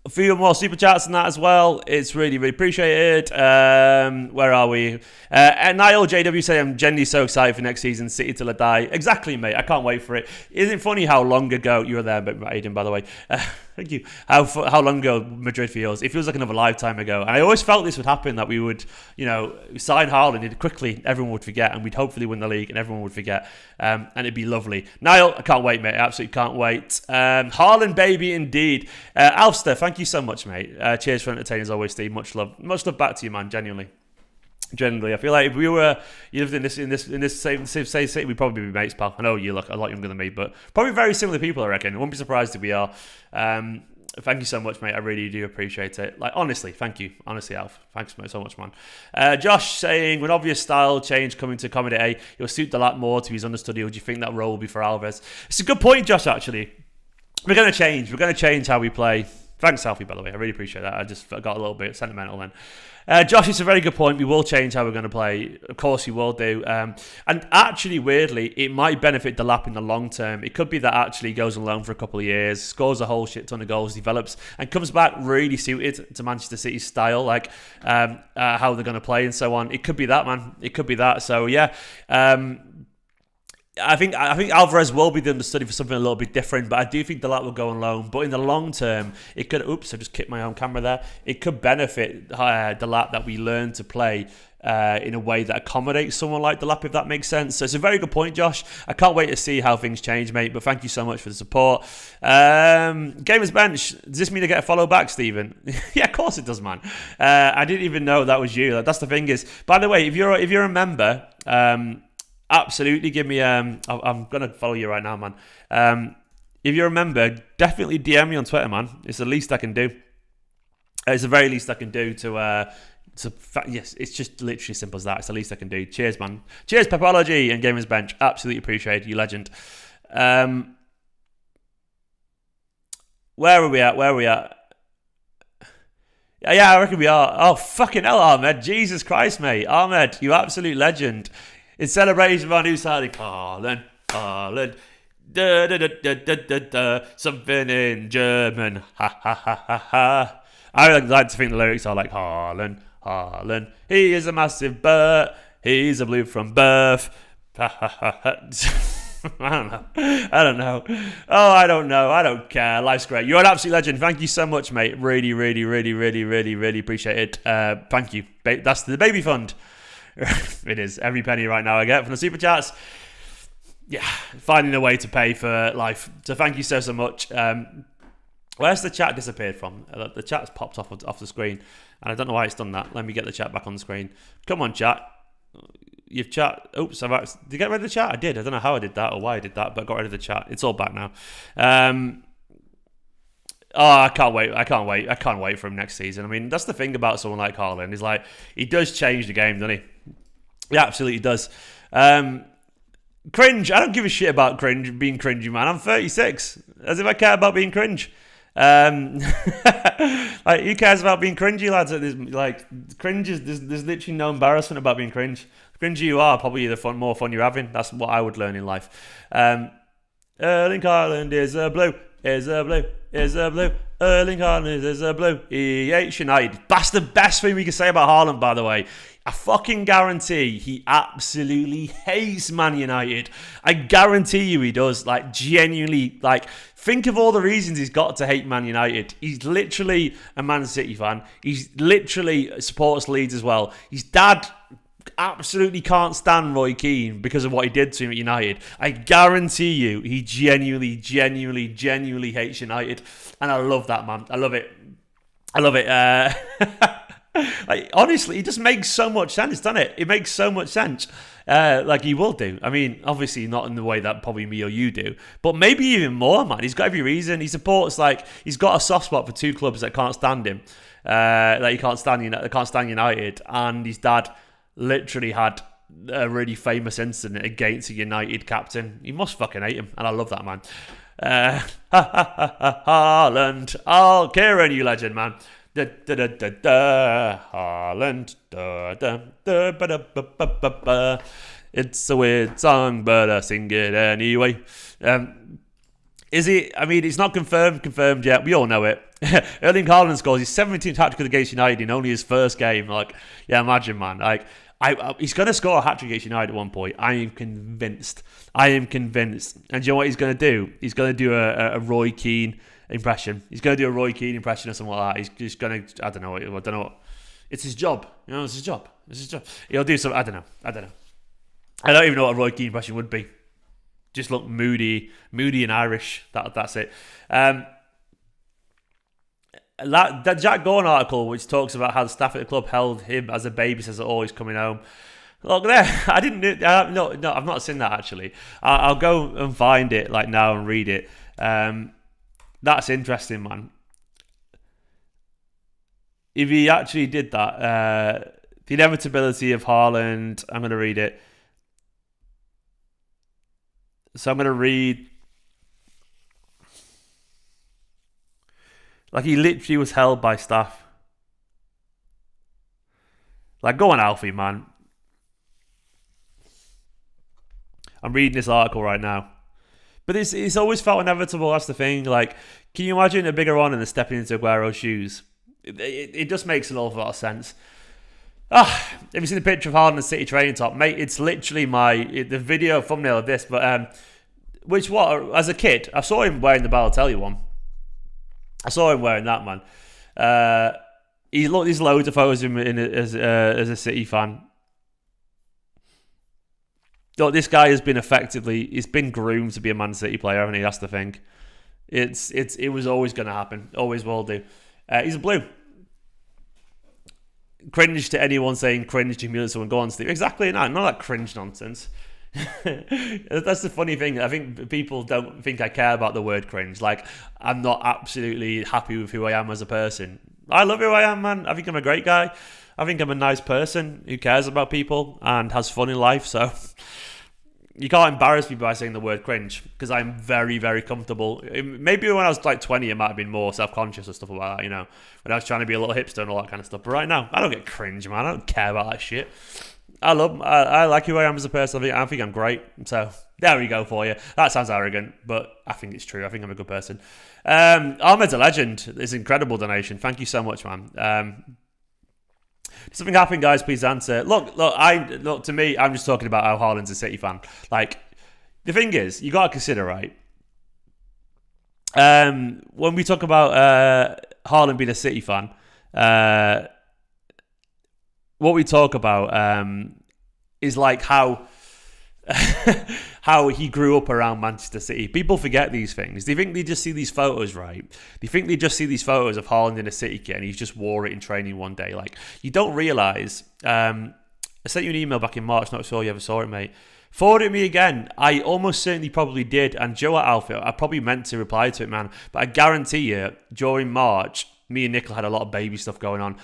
[SPEAKER 1] A few more super chats and that as well. It's really, really appreciated. Where are we? Niall JW say, I'm genuinely so excited for next season. City till I die. Exactly, mate. I can't wait for it. Isn't it funny how long ago you were there, Aiden, by the way? Thank you. How long ago Madrid feels? It feels like another lifetime ago. And I always felt this would happen, that we would, sign Haaland quickly. Everyone would forget, and we'd hopefully win the league, and everyone would forget. And it'd be lovely. Niall, I can't wait, mate. I absolutely can't wait. Haaland, baby, indeed. Alfster, thank you so much, mate. Cheers for entertaining as always, Steve. Much love back to you, man. Genuinely, I feel like if you lived in this same city, we'd probably be mates, pal. I know you look a lot younger than me, but probably very similar people, I reckon. I wouldn't be surprised if we are. Thank you so much, mate. I really do appreciate it. Like, honestly, thank you. Honestly, Alf. Thanks so much, man. Josh saying, with obvious style change coming to Comedy A, it'll suit the lad more to his understudy. Or do you think that role will be for Alvarez? It's a good point, Josh, actually. We're going to change. We're going to change how we play. Thanks, Alfie, by the way. I really appreciate that. I just got a little bit sentimental then. Josh, it's a very good point. We will change how we're going to play. Of course, we will do. And actually, weirdly, it might benefit Delap in the long term. It could be that actually he goes on loan for a couple of years, scores a whole shit ton of goals, develops, and comes back really suited to Manchester City's style, like how they're going to play and so on. It could be that, man. It could be that. So, yeah. I think Alvarez will be the understudy for something a little bit different, but I do think Delap will go on loan. But in the long term, it could... Oops, I just kicked my own camera there. It could benefit Delap that we learn to play in a way that accommodates someone like Delap, if that makes sense. So it's a very good point, Josh. I can't wait to see how things change, mate. But thank you so much for the support. Gamers Bench, does this mean I get a follow back, Stephen? Yeah, of course it does, man. I didn't even know that was you. That's the thing is. By the way, if you're a member. Absolutely, give me. I'm gonna follow you right now, man. If you're a member, definitely DM me on Twitter, man. It's the least I can do. It's the very least I can do to. Yes, it's just literally simple as that. It's the least I can do. Cheers, man. Cheers, Pepology and Gamers Bench. Absolutely appreciate you, legend. Where are we at? Yeah, I reckon we are. Oh, fucking hell, Ahmed. Jesus Christ, mate. Ahmed, you absolute legend. In celebration of our new signing, Haaland. Da, da, da, da, da, da, da. Something in German. Ha, ha, ha, ha, ha. I like to think the lyrics are like, Haaland. He is a massive Bert. He's a blue from birth. Ha, ha, ha, ha. I don't know. Oh, I don't know. I don't care. Life's great. You're an absolute legend. Thank you so much, mate. Really, really, really, really, really, really appreciate it. Thank you. That's the baby fund. It is. Every penny right now I get from the super chats. Yeah, finding a way to pay for life. So thank you so much. Where's the chat disappeared from? The chat's popped off the screen, and I don't know why it's done that. Let me get the chat back on the screen. Come on, chat. You've chat. Oops, did you get rid of the chat? I did. I don't know how I did that or why I did that, but I got rid of the chat. It's all back now. Oh, I can't wait. I can't wait for him next season. I mean, that's the thing about someone like Haaland. He's like, he does change the game, doesn't he? He absolutely does. Cringe. I don't give a shit about being cringy, man. I'm 36. As if I care about being cringe. Like, who cares about being cringy, lads? Like, cringe is there's literally no embarrassment about being cringe. The cringy you are, probably the more fun you're having. That's what I would learn in life. Erling Haaland is a blue. Is a blue. Erling Haaland is a blue. He hates United. That's the best thing we can say about Haaland, by the way. I fucking guarantee he absolutely hates Man United. I guarantee you he does. Like, genuinely, like, think of all the reasons he's got to hate Man United. He's literally a Man City fan. He's literally supports Leeds as well. His dad absolutely can't stand Roy Keane because of what he did to him at United. I guarantee you he genuinely hates United, and I love that, man. I love it. Like, honestly, it just makes so much sense, doesn't it? It makes so much sense. Like he will do. I mean, obviously not in the way that probably me or you do, but maybe even more, man. He's got every reason. He supports, like, he's got a soft spot for two clubs that can't stand him. Like, he can't stand United, and his dad literally had a really famous incident against a United captain. He must fucking hate him, and I love that, man. Haaland. Oh, Kieran, you legend, man. Da, da, da, da, da. Haaland. Da, da, da, ba, da, ba, ba, ba, ba. It's a weird song, but I sing it anyway. Is it? I mean, it's not confirmed yet. We all know it. Erling Haaland scores his 17th hat-trick against United in only his first game. Like, yeah, imagine, man. Like, he's going to score a hat-trick against United at one point. I am convinced. And do you know what he's going to do? He's going to do a Roy Keane impression. He's going to do a Roy Keane impression or something like that. He's just going to, I don't know. It's his job. You know, it's his job. He'll do something. I don't know. I don't even know what a Roy Keane impression would be. Just look moody and Irish. That's it. That Jack Gordon article, which talks about how the staff at the club held him as a babysitter always coming home. Look there, no, I've not seen that actually. I'll go and find it like now and read it. That's interesting, man. If he actually did that, the inevitability of Haaland. I'm going to read it. So I'm going to read. Like, he literally was held by staff. Like, go on, Alfie, man. I'm reading this article right now. But it's always felt inevitable, that's the thing. Like, can you imagine a bigger honour than stepping into Aguero's shoes? It just makes an awful lot of sense. Have you seen the picture of Haaland and City training top? Mate, it's literally the video thumbnail of this. But, as a kid, I saw him wearing the Balotelli one. I saw him wearing that, man. There's loads of photos of him as a City fan. Look, this guy has been he's been groomed to be a Man City player, hasn't he? That's the thing. It was always going to happen. Always will do. He's a blue. Cringe to anyone saying cringe to humiliate someone. Go on, Steve. Exactly, none of that cringe nonsense. That's the funny thing. I think people don't think I care about the word cringe. Like, I'm not absolutely happy with who I am as a person. I love who I am, man. I think I'm a great guy. I think I'm a nice person who cares about people and has fun in life. So you can't embarrass me by saying the word cringe, because I'm very, very comfortable. Maybe when I was like 20, it might have been more self-conscious and stuff like that, you know, when I was trying to be a little hipster and all that kind of stuff. But right now, I don't get cringe, man. I don't care about that shit. I like who I am as a person. I think I'm great. So there we go for you. That sounds arrogant, but I think it's true. I think I'm a good person. Ahmed's a legend. It's an incredible donation. Thank you so much, man. Did something happen, guys? Please answer. Look. To me, I'm just talking about how Haaland's a City fan. Like, the thing is, you got to consider, right? When we talk about Haaland being a City fan, what we talk about is like how he grew up around Manchester City. People forget these things. They think they just see these photos, right? They think they just see these photos of Haaland in a City kit and he just wore it in training one day. Like, you don't realise. I sent you an email back in March, not sure you ever saw it, mate. Forward it me again. I almost certainly probably did. And Joe at Alfie, I probably meant to reply to it, man. But I guarantee you, during March, me and Nicola had a lot of baby stuff going on.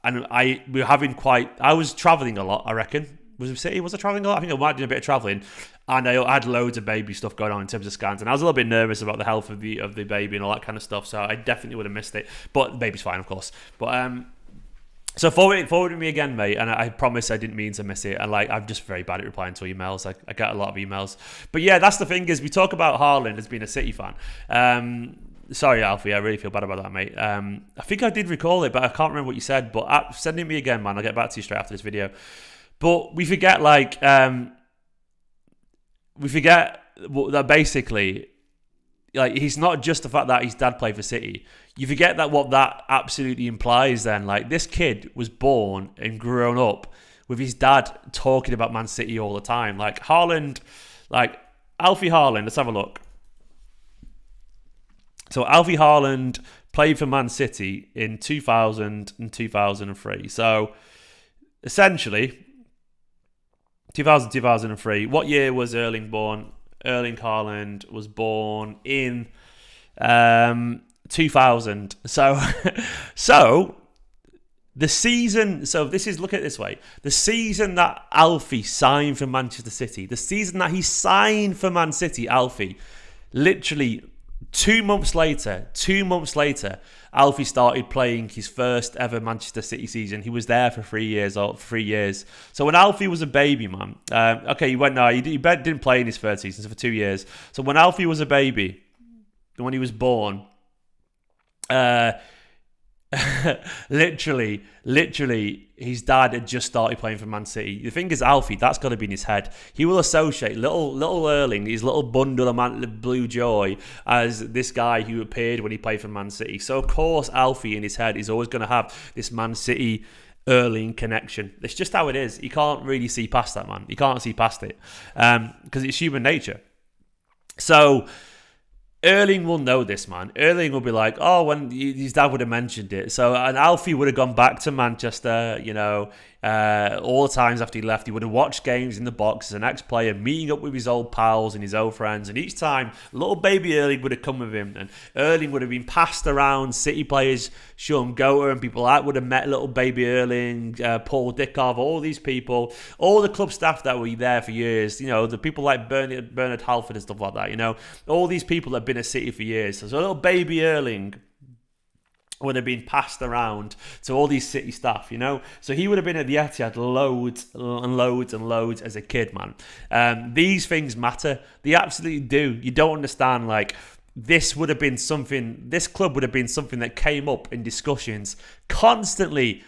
[SPEAKER 1] And I was travelling a lot, I reckon. Was I travelling a lot? I think I might do a bit of travelling. And I had loads of baby stuff going on in terms of scans. And I was a little bit nervous about the health of the baby and all that kind of stuff. So I definitely would have missed it. But the baby's fine, of course. But so forward me again, mate. And I promise I didn't mean to miss it. And I'm just very bad at replying to emails. I get a lot of emails. But yeah, that's the thing, is we talk about Haaland as being a City fan. Sorry, Alfie, I really feel bad about that, mate. I think I did recall it, but I can't remember what you said. But send it me again, man. I'll get back to you straight after this video. But we forget, that basically, he's not just the fact that his dad played for City. You forget that what that absolutely implies then. This kid was born and grown up with his dad talking about Man City all the time. Haaland, Alfie Haaland, let's have a look. So Alfie Haaland played for Man City in 2000 and 2003. So essentially, 2000, 2003. What year was Erling born? Erling Haaland was born in 2000. So the season. So this is, look at it this way: the season that Alfie signed for Manchester City, the season that he signed for Man City, Alfie, literally 2 months later, Alfie started playing his first ever Manchester City season. He was there for 3 years. So when Alfie was a baby, man, he didn't play in his third season, so for 2 years. So when Alfie was a baby, when he was born, literally, his dad had just started playing for Man City. The thing is, Alfie, that's got to be in his head. He will associate little Erling, his little bundle of blue joy, as this guy who appeared when he played for Man City. So of course, Alfie in his head is always going to have this Man City Erling connection. It's just how it is. He can't really see past that, man. He can't see past it because it's human nature. So Erling will know this, man. Erling will be like, oh, when his dad would have mentioned it. So, and Alfie would have gone back to Manchester, all the times after he left. He would have watched games in the box as an ex-player, meeting up with his old pals and his old friends. And each time, little baby Erling would have come with him. And Erling would have been passed around. City players, Sean Goater and people like that would have met little baby Erling, Paul Dickov, all these people, all the club staff that were there for years. The people like Bernard Halford and stuff like that. All these people that have been at City for years. So little baby Erling would have been passed around to all these City staff, So he would have been at the Etihad loads and loads as a kid, man. These things matter. They absolutely do. You don't understand, this club would have been something that came up in discussions constantly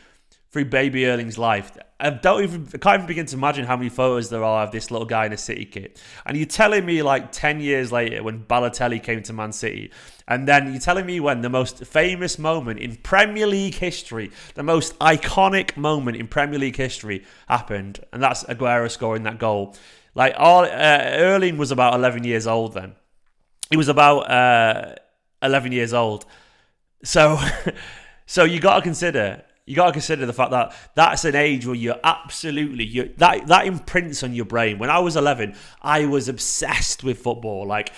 [SPEAKER 1] through baby Erling's life. I can't even begin to imagine how many photos there are of this little guy in a City kit. And you're telling me 10 years later when Balotelli came to Man City, and then you're telling me when the most famous moment in Premier League history, the most iconic moment in Premier League history happened, and that's Aguero scoring that goal. Erling was about 11 years old then. He was about 11 years old. So you got to consider the fact that that's an age where you're absolutely that imprints on your brain. When I was 11, I was obsessed with football, like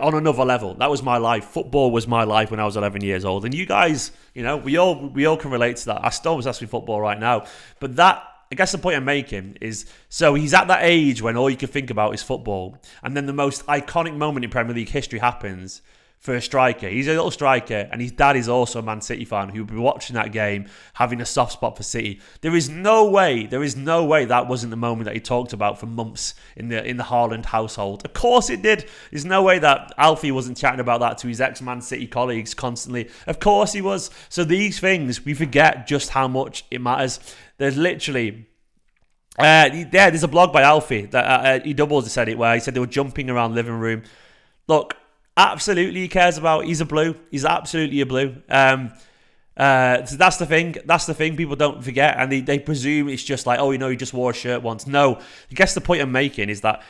[SPEAKER 1] on another level. That was my life. Football was my life when I was 11 years old. And you guys, we all can relate to that. I still obsessed with football right now, but that. I guess the point I'm making is, so he's at that age when all you can think about is football, and then the most iconic moment in Premier League history happens for a striker. He's a little striker, and his dad is also a Man City fan who would be watching that game, having a soft spot for City. There is no way that wasn't the moment that he talked about for months in the Haaland household. Of course it did. There's no way that Alfie wasn't chatting about that to his ex-Man City colleagues constantly. Of course he was. So these things, we forget just how much it matters. There's literally... there's a blog by Alfie that he doubles said it, where he said they were jumping around the living room. Look, absolutely he cares about. He's a blue. He's absolutely a blue. So that's the thing. That's the thing people don't forget, and they presume it's just like, he just wore a shirt once. No, I guess the point I'm making is that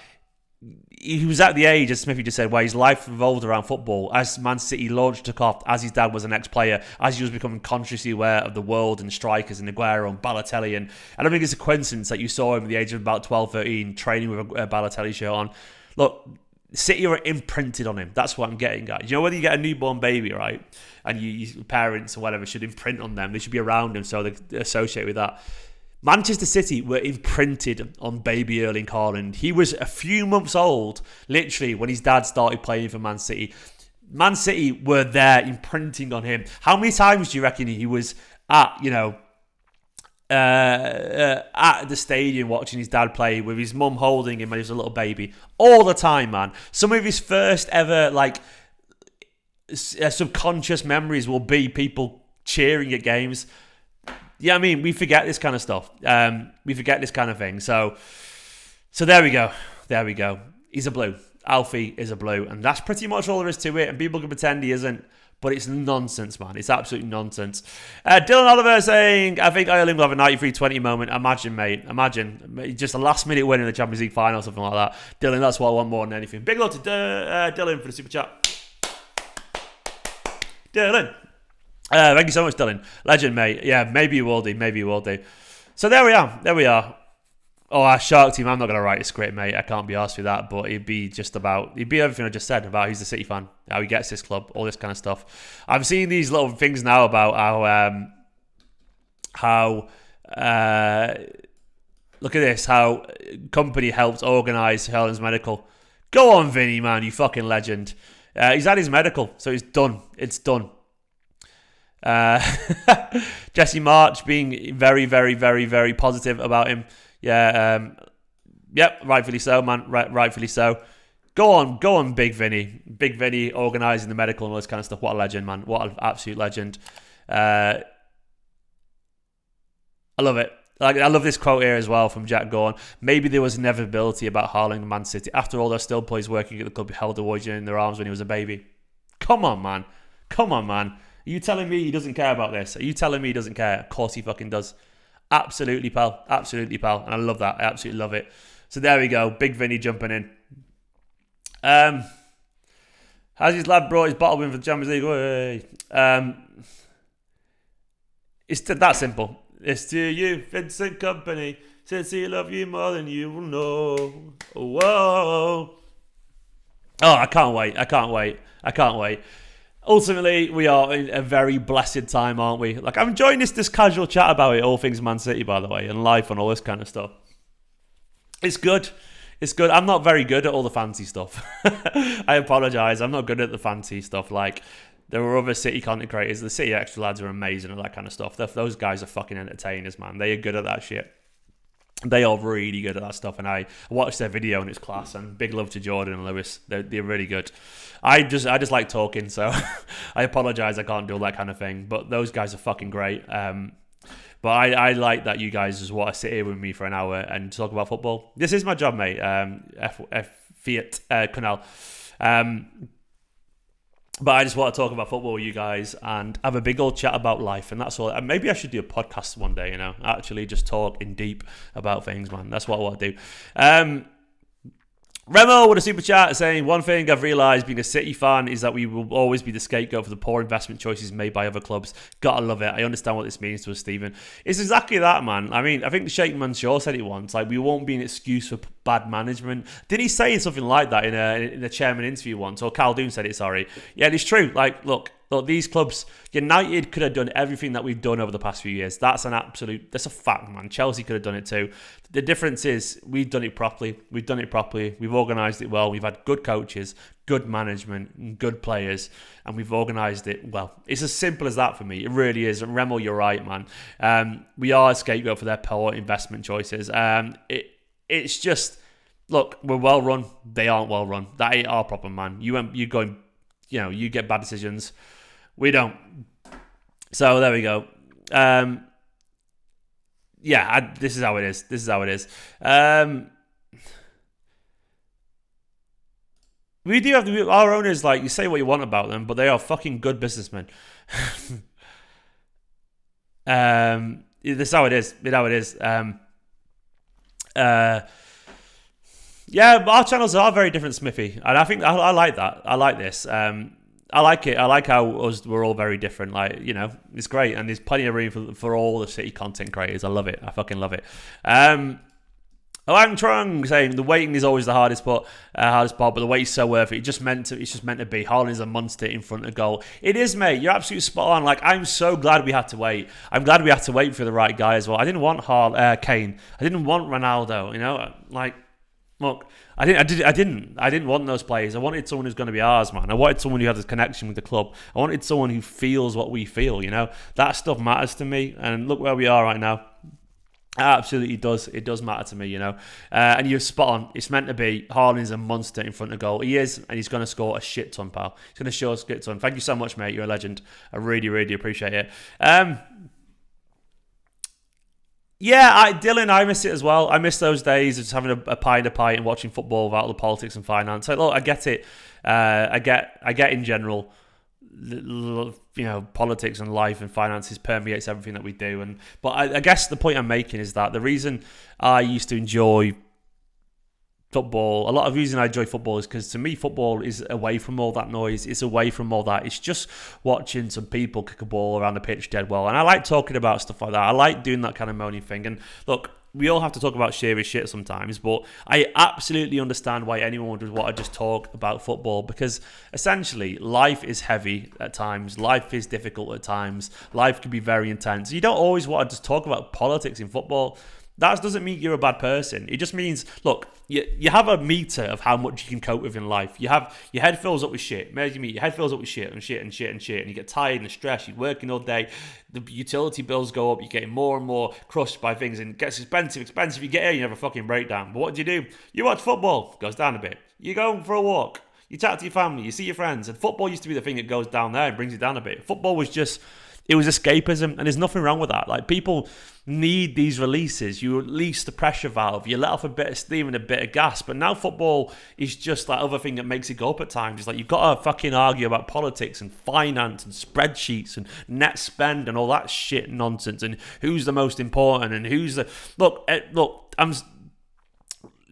[SPEAKER 1] he was at the age, as Smithy just said, where his life revolved around football. As Man City took off, as his dad was an ex-player, as he was becoming consciously aware of the world and strikers and Aguero and Balotelli. And I don't think it's a coincidence that you saw him at the age of about 12, 13, training with a Balotelli shirt on. Look, City are imprinted on him. That's what I'm getting, guys. Whether you get a newborn baby, right, and your parents or whatever should imprint on them, they should be around him so they associate with that. Manchester City were imprinted on baby Erling Haaland. He was a few months old, literally, when his dad started playing for Man City. Man City were there imprinting on him. How many times do you reckon he was at the stadium watching his dad play with his mum holding him when he was a little baby? All the time, man. Some of his first ever subconscious memories will be people cheering at games. Yeah, I mean, we forget this kind of stuff. We forget this kind of thing. So there we go. He's a blue. Alfie is a blue, and that's pretty much all there is to it. And people can pretend he isn't, but it's nonsense, man. It's absolute nonsense. Dylan Oliver saying, I think Erling will have a 93-20 moment. Imagine, mate. Imagine. Just a last-minute win in the Champions League final, something like that. Dylan, that's what I want more than anything. Big love to Dylan for the super chat. Dylan. Thank you so much, Dylan. Legend, mate. Yeah, maybe you will do. Maybe you will do. So there we are. There we are. Oh, our Shark team. I'm not going to write a script, mate. I can't be asked with that. But it'd be everything I just said about he's a City fan, how he gets this club, all this kind of stuff. I'm seeing these little things now about how look at this, how Kompany helped organise Haaland's medical. Go on, Vinny, man, you fucking legend. He's had his medical, so it's done. It's done. Jesse March being very, very, very, very positive about him. Yeah, yep, rightfully so, man. Rightfully so. Go on, Big Vinny. Big Vinny organising the medical and all this kind of stuff. What a legend, man. What an absolute legend. I love it. I love this quote here as well from Jack Gorn. Maybe there was inevitability about Haaland and Man City. After all, there still players working at the club who held the Warrior in their arms when he was a baby. Come on, man. Are you telling me he doesn't care about this? Are you telling me he doesn't care? Of course he fucking does. Absolutely, pal. Absolutely, pal. And I love that. I absolutely love it. So there we go. Big Vinny jumping in. Has his lad brought his bottle win for the Champions League? It's that simple. It's to you, Vincent Kompany. Since he love you more than you will know. Whoa. Oh, I can't wait. Ultimately, we are in a very blessed time, aren't we? Like, I'm enjoying this casual chat about it, all things Man City, by the way, and life and all this kind of stuff. It's good. I'm not very good at all the fancy stuff. I apologise. I'm not good at the fancy stuff. Like, there were other City content creators. The City Extra lads are amazing at that kind of stuff. Those guys are fucking entertainers, man. They are good at that shit. They are really good at that stuff, and I watched their video and it's class. And big love to Jordan and Lewis. They're really good. I just like talking, so I apologise. I can't do all that kind of thing. But those guys are fucking great. But I like that you guys just want to sit here with me for an hour and talk about football. This is my job, mate. Fiat Canal. But I just want to talk about football with you guys and have a big old chat about life, and that's all. And maybe I should do a podcast one day, actually just talk in deep about things, man. That's what I want to do. Remo with a super chat saying, one thing I've realised being a City fan is that we will always be the scapegoat for the poor investment choices made by other clubs. Gotta love it. I understand what this means to us, Stephen. It's exactly that, man. I mean, I think the Sheikh Mansour said it once, like, we won't be an excuse for bad management. Did he say something like that in a chairman interview once? Or Khaldoon said it, sorry. Yeah, it's true. Like, look, these clubs, United could have done everything that we've done over the past few years. That's a fact, man. Chelsea could have done it too. The difference is we've done it properly. We've organised it well. We've had good coaches, good management, and good players, and we've organised it well. It's as simple as that for me. It really is. And Remo, you're right, man. We are a scapegoat for their poor investment choices. It's just, look, we're well run. They aren't well run. That ain't our problem, man. You get bad decisions. We don't. So there we go. This is how it is. We do have our owners, like, you say what you want about them, but they are fucking good businessmen. This is how it is. Yeah, but our channels are very different, Smithy, and I think I like that. I like this. I like it. I like how we're all very different. Like, it's great, and there's plenty of room for all the City content creators. I love it. I fucking love it. Lang Trung saying the waiting is always the hardest part, but the wait's so worth it. It's just meant to be. Haaland is a monster in front of goal. It is, mate. You're absolutely spot on. Like, I'm so glad we had to wait. I'm glad we had to wait for the right guy as well. I didn't want Kane. I didn't want Ronaldo. Like, look, I didn't want those players. I wanted someone who's going to be ours, man. I wanted someone who had a connection with the club. I wanted someone who feels what we feel. That stuff matters to me. And look where we are right now. It absolutely does. It does matter to me, And you're spot on. It's meant to be. Haaland is a monster in front of goal. He is, and he's going to score a shit ton, pal. He's going to show us a shit ton. Thank you so much, mate. You're a legend. I really, really appreciate it. Dylan, I miss it as well. I miss those days of just having a pie and watching football without the politics and finance. So, look, I get it. I get in general, politics and life and finances permeates everything that we do. But I guess the point I'm making is that the reason I used to enjoy football. A lot of the reason I enjoy football is because to me football is away from all that noise. It's away from all that. It's just watching some people kick a ball around the pitch dead well. And I like talking about stuff like that. I like doing that kind of moaning thing. And look, we all have to talk about serious shit sometimes, but I absolutely understand why anyone would want to just talk about football, because essentially life is heavy at times, life is difficult at times, life can be very intense. You don't always want to just talk about politics in football. That doesn't mean you're a bad person. It just means, look, you have a meter of how much you can cope with in life. You have your head fills up with shit. Maybe your head fills up with shit and shit and shit and shit, and you get tired and stressed. You're working all day. The utility bills go up. You're getting more and more crushed by things, and it gets expensive. You get here, you have a fucking breakdown. But what do? You watch football. It goes down a bit. You go for a walk. You chat to your family. You see your friends. And football used to be the thing that goes down there and brings you down a bit. Football was just... It was escapism, and there's nothing wrong with that. Like, people need these releases. You release the pressure valve. You let off a bit of steam and a bit of gas. But now football is just that other thing that makes it go up at times. It's like you've got to fucking argue about politics and finance and spreadsheets and net spend and all that shit nonsense and who's the most important and who's the... Look,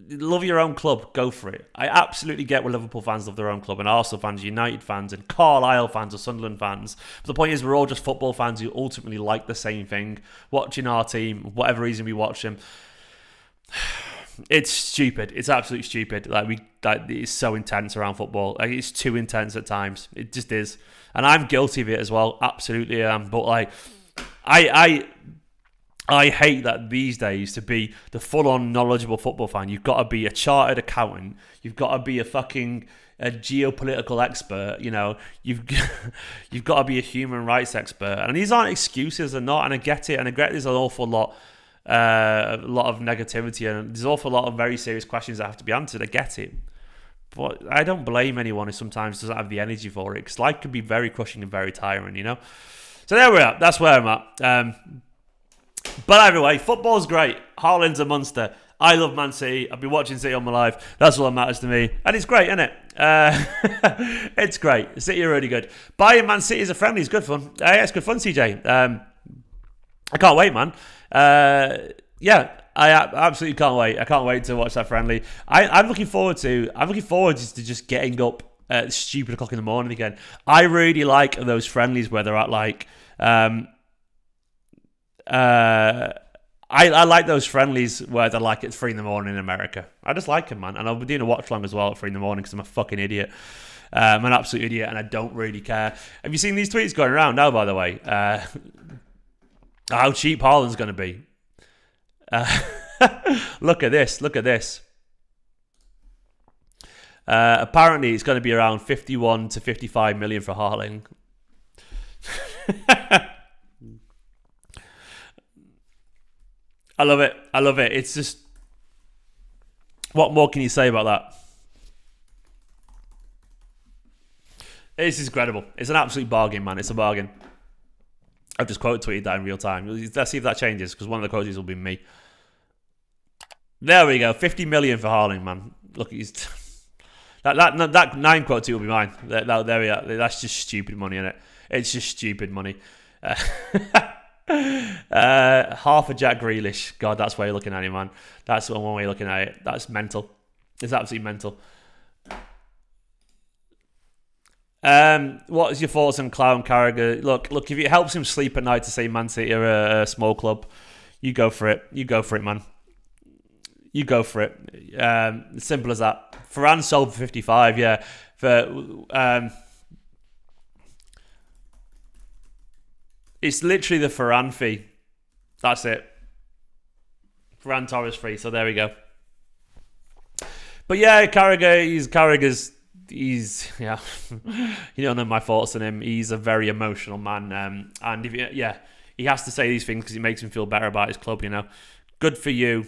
[SPEAKER 1] love your own club, go for it. I absolutely get where Liverpool fans love their own club and Arsenal fans, United fans and Carlisle fans or Sunderland fans. But the point is, we're all just football fans who ultimately like the same thing. Watching our team, whatever reason we watch them, it's stupid. It's absolutely stupid. It's so intense around football. Like, it's too intense at times. It just is. And I'm guilty of it as well. Absolutely am. But like, I hate that these days to be the full-on knowledgeable football fan. You've got to be a chartered accountant. You've got to be a geopolitical expert. You know, you've got to be a human rights expert. And these aren't excuses, they're not. And I get it. And I get there's an awful lot of negativity, and there's an awful lot of very serious questions that have to be answered. I get it. But I don't blame anyone who sometimes doesn't have the energy for it, because life can be very crushing and very tiring, you know? So there we are. That's where I'm at. But either way, football's great. Haaland's a monster. I love Man City. I've been watching City all my life. That's all that matters to me. And it's great, isn't it? It's great. City are really good. Buying Man City as a friendly is good fun. Yeah, it's good fun, CJ. I can't wait, man. Yeah, I absolutely can't wait. I can't wait to watch that friendly. I'm looking forward to just getting up at stupid o'clock in the morning again. I really like those friendlies where they're at like... I like those friendlies where they're like at 3 a.m. in America. I just like them, man. And I'll be doing a watch long as well at 3 a.m. because I'm a fucking idiot. I'm an absolute idiot and I don't really care. Have you seen these tweets going around now, by the way? How cheap Haaland's going to be. Look at this. Apparently it's going to be around 51 to 55 million for Haaland. I love it. It's just... What more can you say about that? It's incredible. It's an absolute bargain, man. It's a bargain. I've just quote tweeted that in real time. Let's see if that changes, because one of the quotes will be me. There we go. 50 million for Haaland, man. Look, he's... That 9 quote tweet will be mine. There we are. That's just stupid money, isn't it? It's just stupid money. Half a Jack Grealish. God, that's why you're looking at it, man. That's one way you're looking at it. That's mental. It's absolutely mental. What is your thoughts on Clown Carragher? Look, if it helps him sleep at night to say Man City are a small club, you go for it. You go for it, man. You go for it. Simple as that. Varane sold for 55, yeah. It's literally the Varane fee. That's it. Varane Torres free. So there we go. But yeah, Carragher's yeah. You don't know my thoughts on him. He's a very emotional man, and he has to say these things because it makes him feel better about his club. You know, good for you.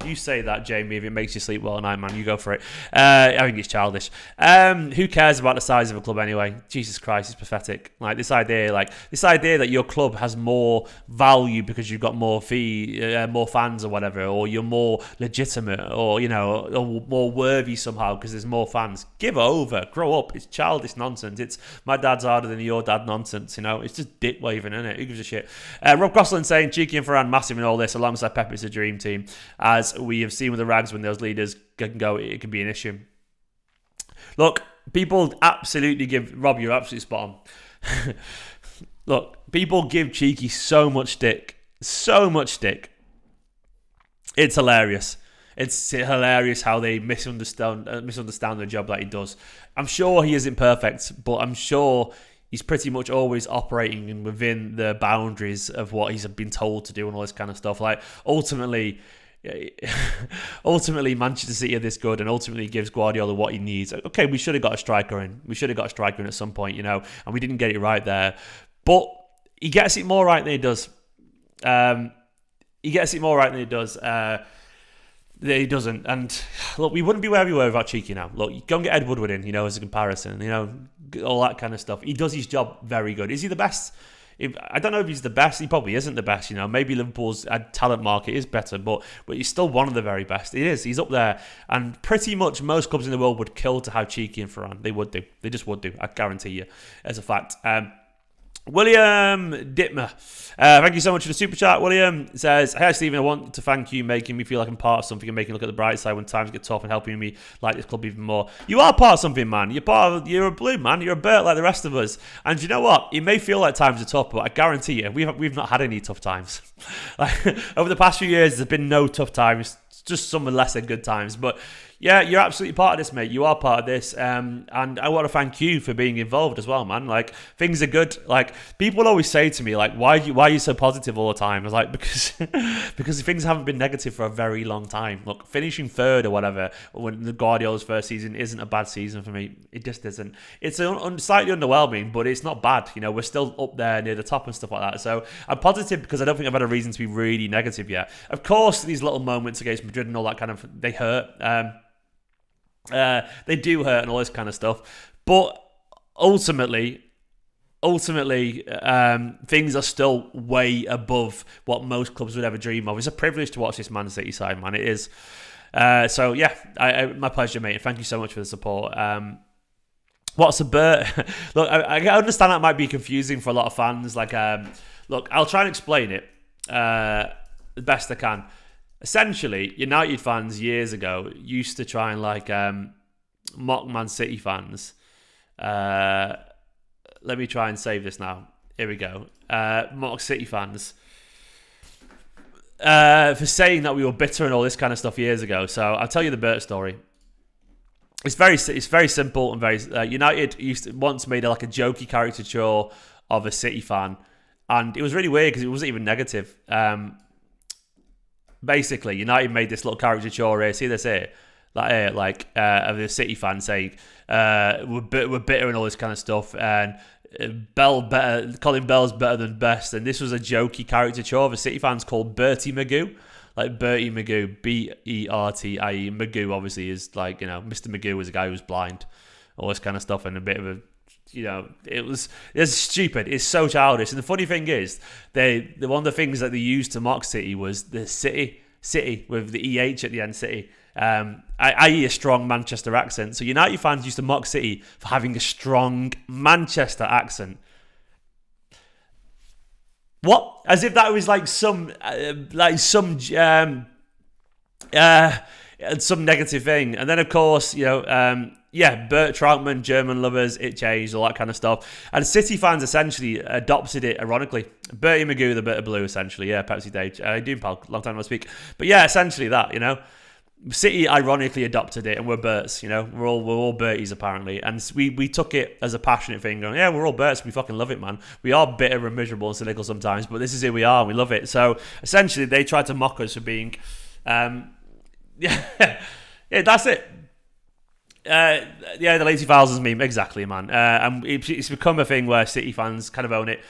[SPEAKER 1] You say that, Jamie, if it makes you sleep well at night, man. You go for it. I think it's childish. Who cares about the size of a club anyway? Jesus Christ, it's pathetic. Like this idea that your club has more value because you've got more fans or whatever, or you're more legitimate, or or more worthy somehow because there's more fans. Give over, grow up. It's childish nonsense. It's my dad's harder than your dad nonsense. It's just dick waving, isn't it? Who gives a shit? Rob Gosling saying cheeky and Varane massive in all this, alongside Pep. It's a dream team. As as we have seen with the Rags, when those leaders can go, it can be an issue. Look, people absolutely give... Rob, you're absolutely spot on. Look, people give Cheeky so much stick. So much stick. It's hilarious. It's hilarious how they misunderstand the job that he does. I'm sure he isn't perfect, but I'm sure he's pretty much always operating within the boundaries of what he's been told to do and all this kind of stuff. Like, ultimately, Manchester City are this good, and ultimately gives Guardiola what he needs. Okay, we should have got a striker in. We should have got a striker in at some point, and we didn't get it right there. But he gets it more right than he does. He doesn't. And look, we wouldn't be where we were without Cheeky now. Look, go and get Ed Woodward in, as a comparison, all that kind of stuff. He does his job very good. Is he the best? I don't know if he's the best. He probably isn't the best. Maybe Liverpool's talent market is better, but he's still one of the very best. He is. He's up there. And pretty much most clubs in the world would kill to have Cheeky in Ferran. They would do. They just would do. I guarantee you, as a fact. William Dittmer, thank you so much for the super chat. William says, "Hey Stephen, I want to thank you making me feel like I'm part of something and making me look at the bright side when times get tough and helping me like this club even more. You are part of something, man. You're a blue man. You're a Bert like the rest of us. And you know what? It may feel like times are tough, but I guarantee you, we've not had any tough times. Over the past few years, there's been no tough times. Just some lesser good times, but." Yeah, you're absolutely part of this, mate. You are part of this, and I want to thank you for being involved as well, man. Like, things are good. Like, people always say to me, like, why are you so positive all the time? I was like, because things haven't been negative for a very long time. Look, finishing third or whatever when the Guardiola's first season isn't a bad season for me. It just isn't. It's slightly underwhelming, but it's not bad. We're still up there near the top and stuff like that. So I'm positive because I don't think I've had a reason to be really negative yet. Of course, these little moments against Madrid and all that kind of, they hurt. They do hurt and all this kind of stuff, but ultimately, things are still way above what most clubs would ever dream of. It's a privilege to watch this Man City side, man. It is. So yeah, my pleasure, mate. Thank you so much for the support. What's a Bert? Look, I understand that might be confusing for a lot of fans. Like, look, I'll try and explain it the best I can. Essentially, United fans years ago used to try and mock Man City fans. Let me try and save this now. Here we go. Mock City fans for saying that we were bitter and all this kind of stuff years ago. So I'll tell you the Bert story. It's very simple and very. United once made a jokey caricature of a City fan, and it was really weird because it wasn't even negative. Basically, United made this little caricature here. See this here? Of the City fan saying, we're bitter and all this kind of stuff. And Colin Bell's better than best. And this was a jokey caricature of a City fans called Bertie Magoo. Like Bertie Magoo, Bertie. Magoo obviously is Mr. Magoo was a guy who was blind. All this kind of stuff and a bit of a... it's stupid. It's so childish. And the funny thing is, one of the things that they used to mock City was the City with the EH at the end, City, i.e. a strong Manchester accent. So United fans used to mock City for having a strong Manchester accent. What? As if that was some negative thing. And then of course, Bert Trautmann, German lovers, it changed, all that kind of stuff. And City fans essentially adopted it ironically. Bertie Magoo, the bit of blue, essentially. Yeah, Pepsi Dave. Doing pal, long time no speak. But yeah, essentially that, City ironically adopted it, and we're Berts, We're all Berties, apparently. And we took it as a passionate thing, going, yeah, we're all Berts, we fucking love it, man. We are bitter and miserable and cynical sometimes, but this is who we are, and we love it. So, essentially, they tried to mock us for being... yeah, that's it. The lazy Thousands meme, exactly, man. And it's become a thing where City fans kind of own it,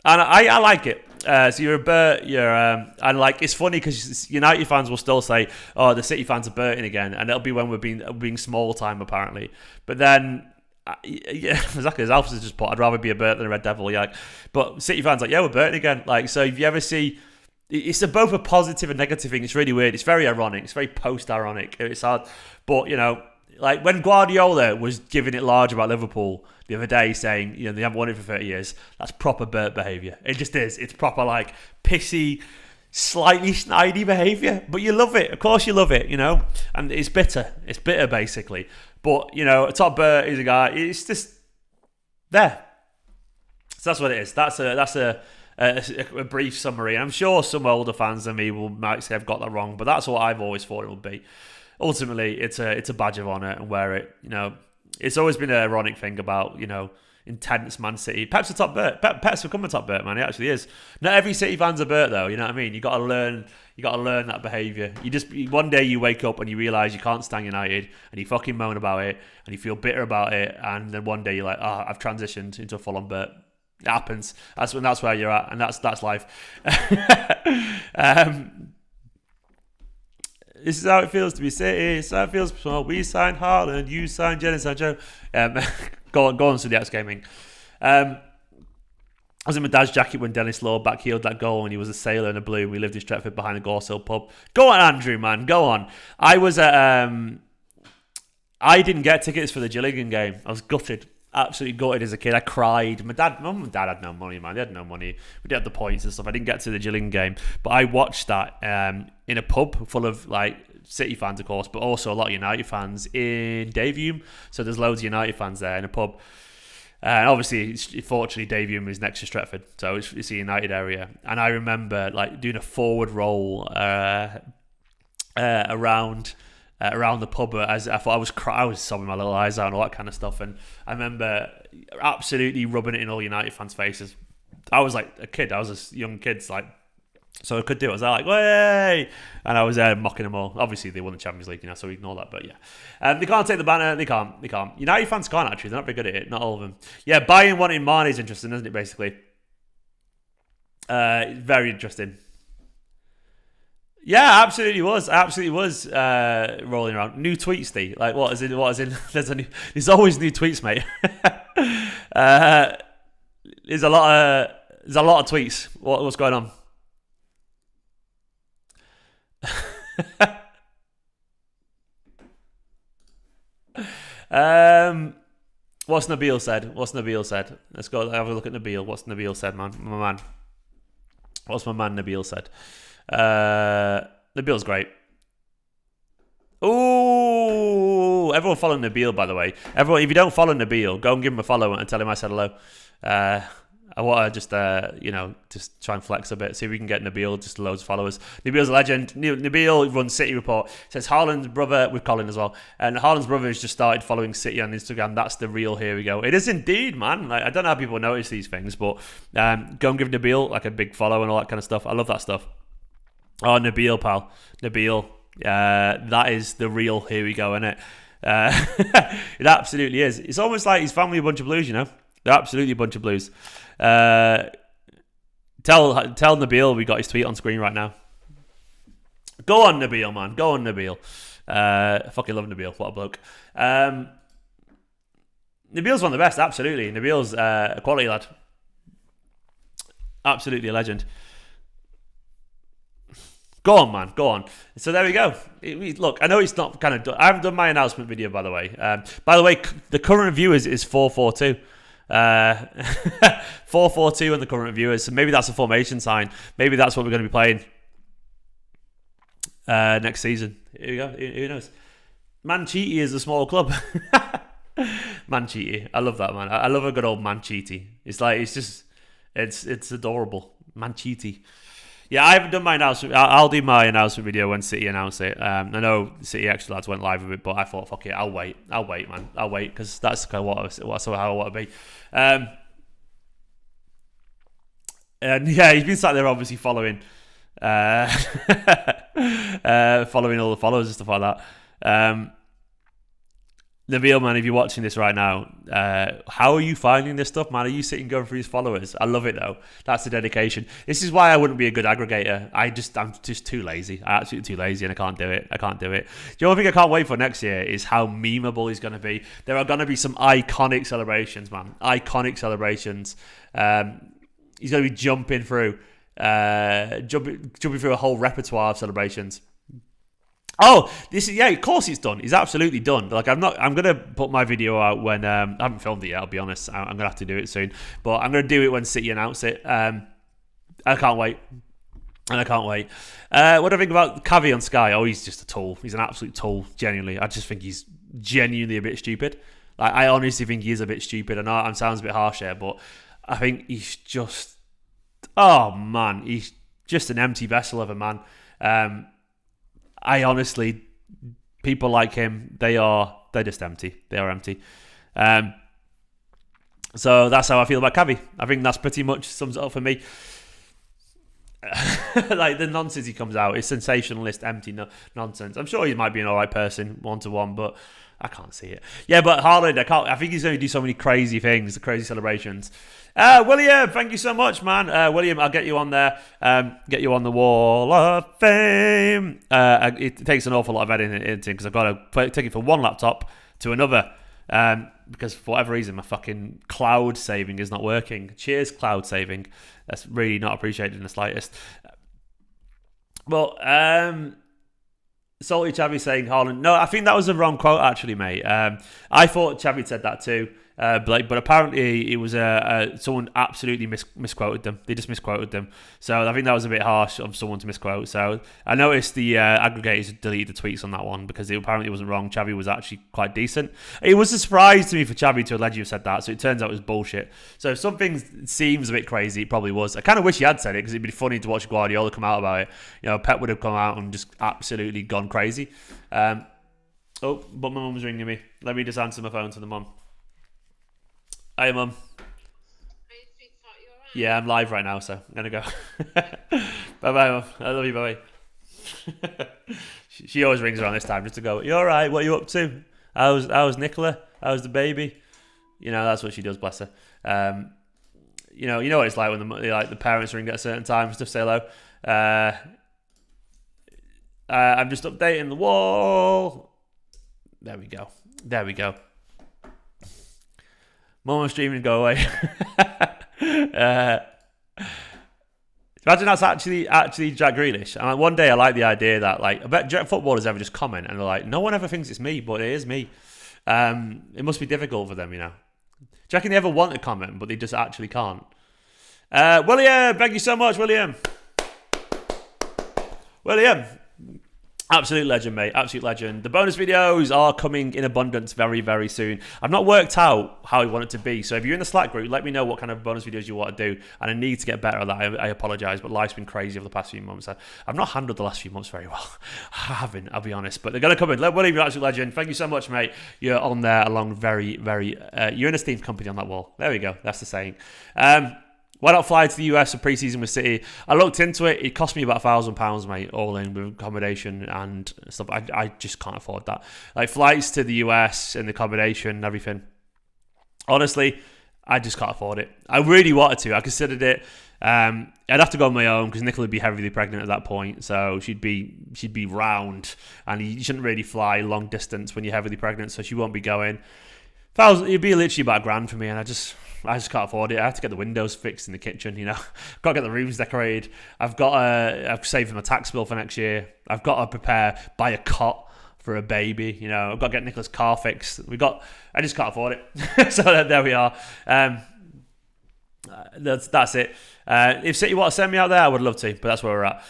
[SPEAKER 1] and I like it. So you're a Bert, and it's funny because United fans will still say, "Oh, the City fans are Berting again," and it'll be when we're being small time apparently. But then, exactly as Alpha's just put, I'd rather be a Bert than a Red Devil. Yeah, but City fans we're Berting again. So if you ever see. It's both a positive and negative thing. It's really weird. It's very ironic. It's very post-ironic. It's hard. But, when Guardiola was giving it large about Liverpool the other day, saying, they haven't won it for 30 years, that's proper Bert behaviour. It just is. It's proper, pissy, slightly snidey behaviour, but you love it. Of course, you love it, you know. And it's bitter. It's bitter, basically. But you know, Top Bert is a guy. It's just there. So that's what it is. That's a brief summary. And I'm sure some older fans than me might say I've got that wrong, but that's what I've always thought it would be. Ultimately, it's a badge of honour and wear it. You know, it's always been an ironic thing about, you know, intense Man City. Pep's a Top Bert. Pep's become a Top Bert, man. He actually is. Not every City fan's a Bert, though. You know what I mean? You got to learn that behaviour. One day you wake up and you realise you can't stand United, and you fucking moan about it, and you feel bitter about it, and then one day you're like, I've transitioned into a full-on Bert. It happens. That's where you're at, and that's life. This is how it feels to be City. This is how it feels. So we signed Haaland, you signed Jadon Sancho. Go on to the X Gaming. I was in my dad's jacket when Dennis Law backheeled that goal when he was a sailor in a blue. We lived in Stretford behind the Gorsill pub. Go on, Andrew, man. Go on. I was at... I didn't get tickets for the Gillingham game. I was gutted. Absolutely gutted as a kid. I cried. Mum and dad had no money, man. They had no money. We didn't have the points and stuff. I didn't get to the Gillingham game. But I watched that in a pub full of, like, City fans, of course, but also a lot of United fans in Davium. So there's loads of United fans there in a pub. And obviously, fortunately, Davium is next to Stretford, so it's a United area. And I remember like doing a forward roll around the pub as I thought I was sobbing my little eyes out and all that kind of stuff. And I remember absolutely rubbing it in all United fans' faces. I was like a kid. I was a young kid, like. So I could do it. I was like, "Way!" And I was mocking them all. Obviously, they won the Champions League, you know, so we ignore that. But yeah, they can't take the banner. They can't. United fans can't actually. They're not very good at it. Not all of them. Yeah, Bayern wanting Mane is interesting, isn't it? Basically, very interesting. Yeah, absolutely was. Rolling around new tweets, Steve. Like what is in? There's always new tweets, mate. There's a lot of tweets. What's going on? What's Nabil said? Let's go have a look at Nabil. What's Nabil said, man? My man. What's my man Nabil said? Nabil's great. Ooh, everyone follow Nabil, by the way. Everyone, if you don't follow Nabil, go and give him a follow and tell him I said hello. I want to just try and flex a bit, see if we can get Nabil just loads of followers. Nabil's a legend. Nabil runs City Report. Says Haaland's brother, with Colin as well, and Haaland's brother has just started following City on Instagram. That's the real here we go. It is indeed, man. Like, I don't know how people notice these things, but go and give Nabil like a big follow and all that kind of stuff. I love that stuff. Oh, Nabil, pal. Nabil. That is the real here we go, isn't it? It absolutely is. It's almost like his family a bunch of blues, you know? They're absolutely a bunch of blues. Tell Nabil we got his tweet on screen right now. Go on, Nabil, man. Go on, Nabil. I fucking love Nabil. What a bloke. Nabil's one of the best, absolutely. Nabil's a quality lad. Absolutely a legend. Go on, man. Go on. So there we go. Look, I know it's not kind of done. I haven't done my announcement video, by the way. The current viewers is 442. 442 in the current viewers. So maybe that's a formation sign. Maybe that's what we're going to be playing next season. Here we go. Who knows? Manchiti is a small club. Manchiti. I love that, man. I love a good old Manchiti. It's like, it's adorable. Manchiti. Yeah, I haven't done my announcement. I'll do my announcement video when City announce it. I know City Extra Lads went live with it, but I thought, fuck it, I'll wait, man. I'll wait, because that's kind of how I want to be. And yeah, he's been sat there obviously following all the followers and stuff like that. Nabil, man, if you're watching this right now, how are you finding this stuff, man? Are you sitting going through his followers? I love it, though. That's the dedication. This is why I wouldn't be a good aggregator. I'm just too lazy. I'm absolutely too lazy, and I can't do it. The only thing I can't wait for next year is how memeable he's going to be. There are going to be some iconic celebrations, man. Iconic celebrations. He's going to be jumping through a whole repertoire of celebrations. Oh, of course it's done. It's absolutely done. Like I'm gonna put my video out when I haven't filmed it yet. I'll be honest. I'm gonna have to do it soon, but I'm gonna do it when City announce it. I can't wait. And I can't wait. What do I think about Cavi on Sky? Oh, he's just a tool. He's an absolute tool, genuinely. I just think he's genuinely a bit stupid. Like, I honestly think he is a bit stupid. I know it sounds a bit harsh here, but I think he's just... Oh, man. He's just an empty vessel of a man. I honestly... People like him, they're just empty. They are empty. So that's how I feel about Cavi. I think that's pretty much sums it up for me. Like, the nonsense he comes out is sensationalist, empty nonsense. I'm sure he might be an alright person, one-to-one, but I can't see it. Yeah, but Haaland, I think he's going to do so many crazy things, the crazy celebrations. William, thank you so much, man. William, I'll get you on there, get you on the Wall of Fame. It takes an awful lot of editing because I've got to take it from one laptop to another. Because for whatever reason my fucking cloud saving is not working. Cheers, cloud saving. That's really not appreciated in the slightest. But Salty Chavi saying Haaland. No, I think that was a wrong quote actually, mate. I thought Chavi said that too. But apparently it was someone absolutely misquoted them. They just misquoted them. So I think that was a bit harsh of someone to misquote. So I noticed the aggregators deleted the tweets on that one because it apparently wasn't wrong. Chavi was actually quite decent. It was a surprise to me for Chavi to allegedly have said that. So it turns out it was bullshit. So if something seems a bit crazy, it probably was. I kind of wish he had said it because it'd be funny to watch Guardiola come out about it. You know, Pep would have come out and just absolutely gone crazy. But my mum was ringing me. Let me just answer my phone to the mum. Hi, Mum. Yeah, I'm live right now, so I'm going to go. Bye-bye, Mum. I love you, bye-bye. She always rings around this time just to go, you all right? What are you up to? How's Nicola? How's the baby? You know, that's what she does, bless her. You know what it's like when the parents ring at a certain time and stuff, say hello. I'm just updating the wall. There we go. Mum was streaming to go away. Imagine that's actually Jack Grealish. And one day I like the idea that, like, I bet footballers ever just comment and they're like, no one ever thinks it's me, but it is me. It must be difficult for them, you know. Do you reckon they ever want to comment, but they just actually can't? William, thank you so much, William. Absolute legend, mate. Absolute legend. The bonus videos are coming in abundance very, very soon. I've not worked out how I want it to be. So if you're in the Slack group, let me know what kind of bonus videos you want to do. And I need to get better at that. I apologise, but life's been crazy over the past few months. I've not handled the last few months very well. I haven't, I'll be honest. But they're going to come in. William, you're an absolute legend. Thank you so much, mate. You're on there along very, very... you're in Esteemed Kompany on that wall. There we go. That's the saying. Why not fly to the US for pre-season with City? I looked into it. It cost me about £1,000, mate, all in with accommodation and stuff. I just can't afford that. Like, flights to the US and the accommodation and everything. Honestly, I just can't afford it. I really wanted to. I considered it. I'd have to go on my own because Nicola would be heavily pregnant at that point. So she'd be round, and you shouldn't really fly long distance when you're heavily pregnant. So she won't be going. It'd be literally about £1,000 for me, and I just can't afford it. I have to get the windows fixed in the kitchen, you know. Got to get the rooms decorated. I've saved my tax bill for next year. I've got to buy a cot for a baby, you know. I've got to get Nicola's car fixed. I just can't afford it. So there we are. That's it. If City want to send me out there, I would love to, but that's where we're at.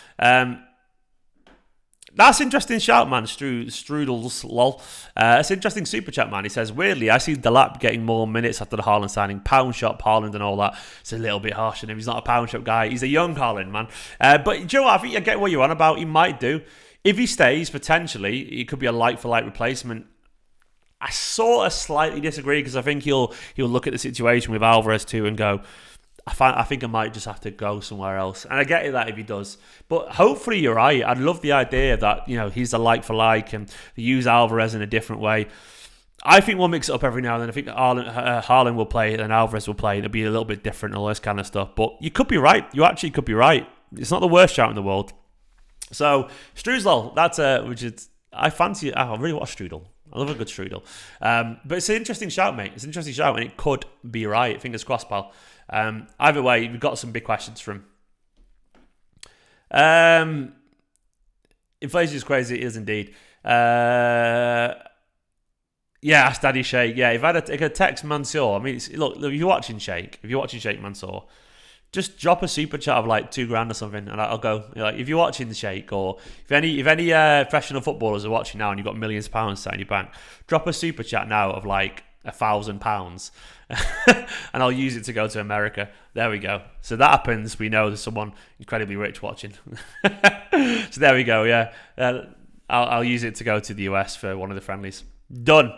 [SPEAKER 1] That's interesting shout, man. Strudels, lol. That's interesting super chat, man. He says, weirdly, I see Delap getting more minutes after the Haaland signing. Pound shop Haaland and all that. It's a little bit harsh on him. He's not a pound shop guy. He's a young Haaland, man. But do you know what? I think I get what you're on about. He might do. If he stays, potentially, it could be a like-for-like replacement. I sort of slightly disagree because I think he'll look at the situation with Alvarez too and go, I think I might just have to go somewhere else. And I get that if he does. But hopefully you're right. I'd love the idea that, you know, he's a like for like and they use Alvarez in a different way. I think we'll mix it up every now and then. I think Haaland will play and Alvarez will play. It'll be a little bit different and all this kind of stuff. But you could be right. You actually could be right. It's not the worst shout in the world. So, Strudel, that's I fancy, I really want a strudel. I love a good strudel. But it's an interesting shout, mate. It's an interesting shout and it could be right. Fingers crossed, pal. Either way, we've got some big questions from inflation is crazy, it is indeed. Yeah, ask Daddy Shake. Yeah, if I had to text Mansour, I mean, look, if you're watching Shake Mansour, just drop a super chat of like $2,000 or something, and I'll go. Like, if you're watching the Sheikh, or if any professional footballers are watching now, and you've got millions of pounds sat in your bank, drop a super chat now of like £1,000, and I'll use it to go to America. There we go. So that happens. We know there's someone incredibly rich watching. So there we go. Yeah, I'll use it to go to the US for one of the friendlies. Done.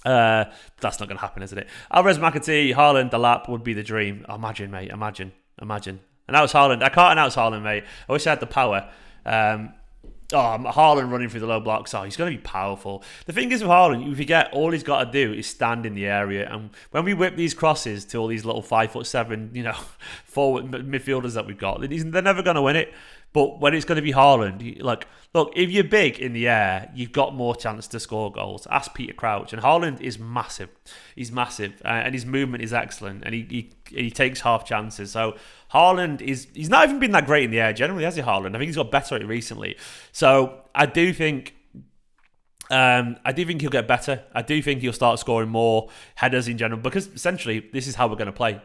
[SPEAKER 1] That's not going to happen, isn't it? Alvarez, McAtee, Haaland, the lap would be the dream. Imagine, mate. Imagine. Announce Haaland. I can't announce Haaland, mate. I wish I had the power. Haaland running through the low blocks. Oh, he's going to be powerful. The thing is with Haaland, you forget all he's got to do is stand in the area. And when we whip these crosses to all these little 5'7", forward midfielders that we've got, they're never going to win it. But when it's going to be Haaland, look, if you're big in the air, you've got more chance to score goals. Ask Peter Crouch. And Haaland is massive. He's massive. And his movement is excellent. And he takes half chances. So Haaland he's not even been that great in the air generally, has he, Haaland? I think he's got better at it recently. So I do think he'll get better. I do think he'll start scoring more headers in general, because essentially this is how we're going to play.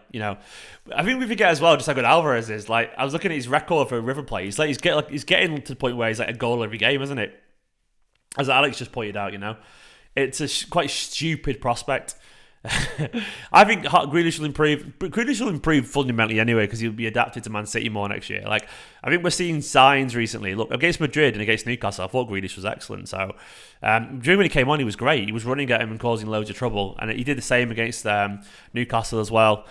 [SPEAKER 1] I think we forget as well just how good Alvarez is. Like, I was looking at his record for River play. He's getting to the point where he's like a goal every game, isn't it? As Alex just pointed out, it's a quite stupid prospect. I think Grealish will improve. But Grealish will improve fundamentally anyway, because he'll be adapted to Man City more next year. Like, I think we're seeing signs recently. Look, against Madrid and against Newcastle, I thought Grealish was excellent. So, during when he came on, he was great. He was running at him and causing loads of trouble, and he did the same against Newcastle as well.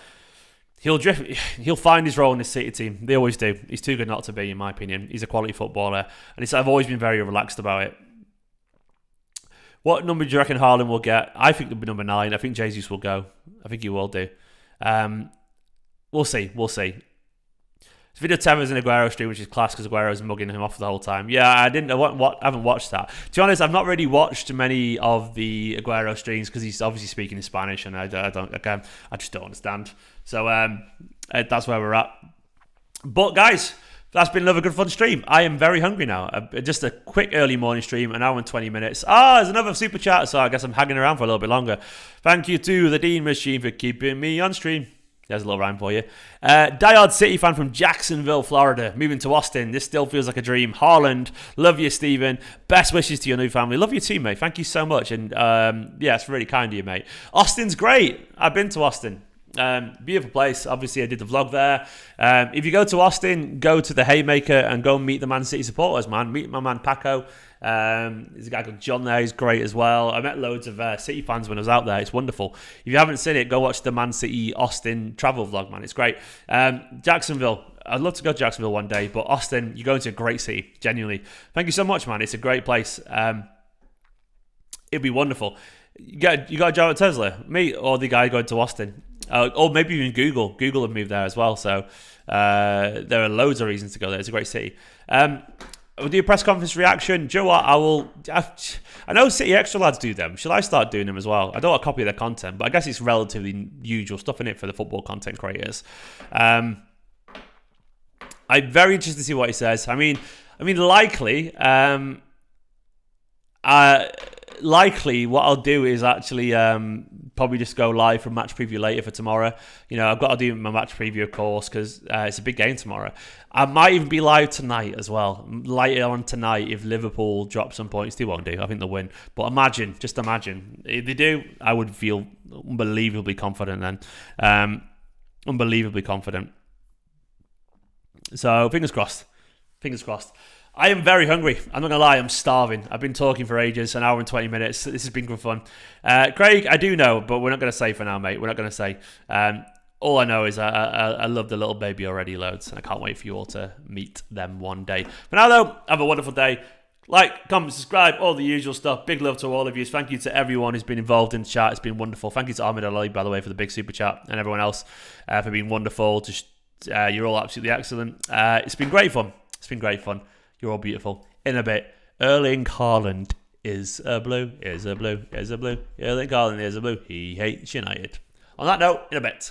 [SPEAKER 1] He'll find his role in the City team. They always do. He's too good not to be, in my opinion. He's a quality footballer, and I've always been very relaxed about it. What number do you reckon Haaland will get? I think it'll be number 9. I think Jesus will go. I think he will do. We'll see. This video 10 was an Aguero stream, which is class because Aguero's mugging him off the whole time. Yeah, I haven't watched that. To be honest, I've not really watched many of the Aguero streams because he's obviously speaking in Spanish, and I just don't understand. So that's where we're at. But guys, that's been another good fun stream. I am very hungry now. Just a quick early morning stream, an hour and 20 minutes. There's another super chat, so I guess I'm hanging around for a little bit longer. Thank you to the Dean Machine for keeping me on stream. There's a little rhyme for you. Diehard City fan from Jacksonville, Florida. Moving to Austin. This still feels like a dream. Haaland. Love you, Stephen. Best wishes to your new family. Love you too, mate. Thank you so much. And it's really kind of you, mate. Austin's great. I've been to Austin. Beautiful place. Obviously, I did the vlog there. If you go to Austin, go to the Haymaker and go and meet the Man City supporters, man. Meet my man Paco. There's a guy called John there. He's great as well. I met loads of City fans when I was out there. It's wonderful. If you haven't seen it, go watch the Man City Austin travel vlog, man. It's great. Jacksonville. I'd love to go to Jacksonville one day, but Austin, you're going to a great city. Genuinely. Thank you so much, man. It's a great place. It'd be wonderful. You got a job at Tesla? Me or the guy going to Austin? Or maybe even Google. Google have moved there as well. So there are loads of reasons to go there. It's a great city. We'll do a press conference reaction. Do you know what? I know City Extra lads do them. Should I start doing them as well? I don't want to copy their content, but I guess it's relatively usual stuff in it for the football content creators. I'm very interested to see what he says. I mean, likely. Likely, what I'll do is actually probably just go live from match preview later for tomorrow. I've got to do my match preview, of course, because it's a big game tomorrow. I might even be live tonight as well. Later on tonight, if Liverpool drop some points, they won't do. I think they'll win. But just imagine. If they do, I would feel unbelievably confident then. Unbelievably confident. So, fingers crossed. Fingers crossed. I am very hungry. I'm not going to lie, I'm starving. I've been talking for ages, an hour and 20 minutes. This has been good fun. Craig, I do know, but we're not going to say for now, mate. We're not going to say. All I know is I love the little baby already loads, and I can't wait for you all to meet them one day. For now, though, have a wonderful day. Like, comment, subscribe, all the usual stuff. Big love to all of you. Thank you to everyone who's been involved in the chat. It's been wonderful. Thank you to Ahmed Ali, by the way, for the big super chat, and everyone else for being wonderful. You're all absolutely excellent. It's been great fun. You're all beautiful. In a bit, Erling Haaland is a blue. Erling Haaland is a blue. He hates United. On that note, in a bit.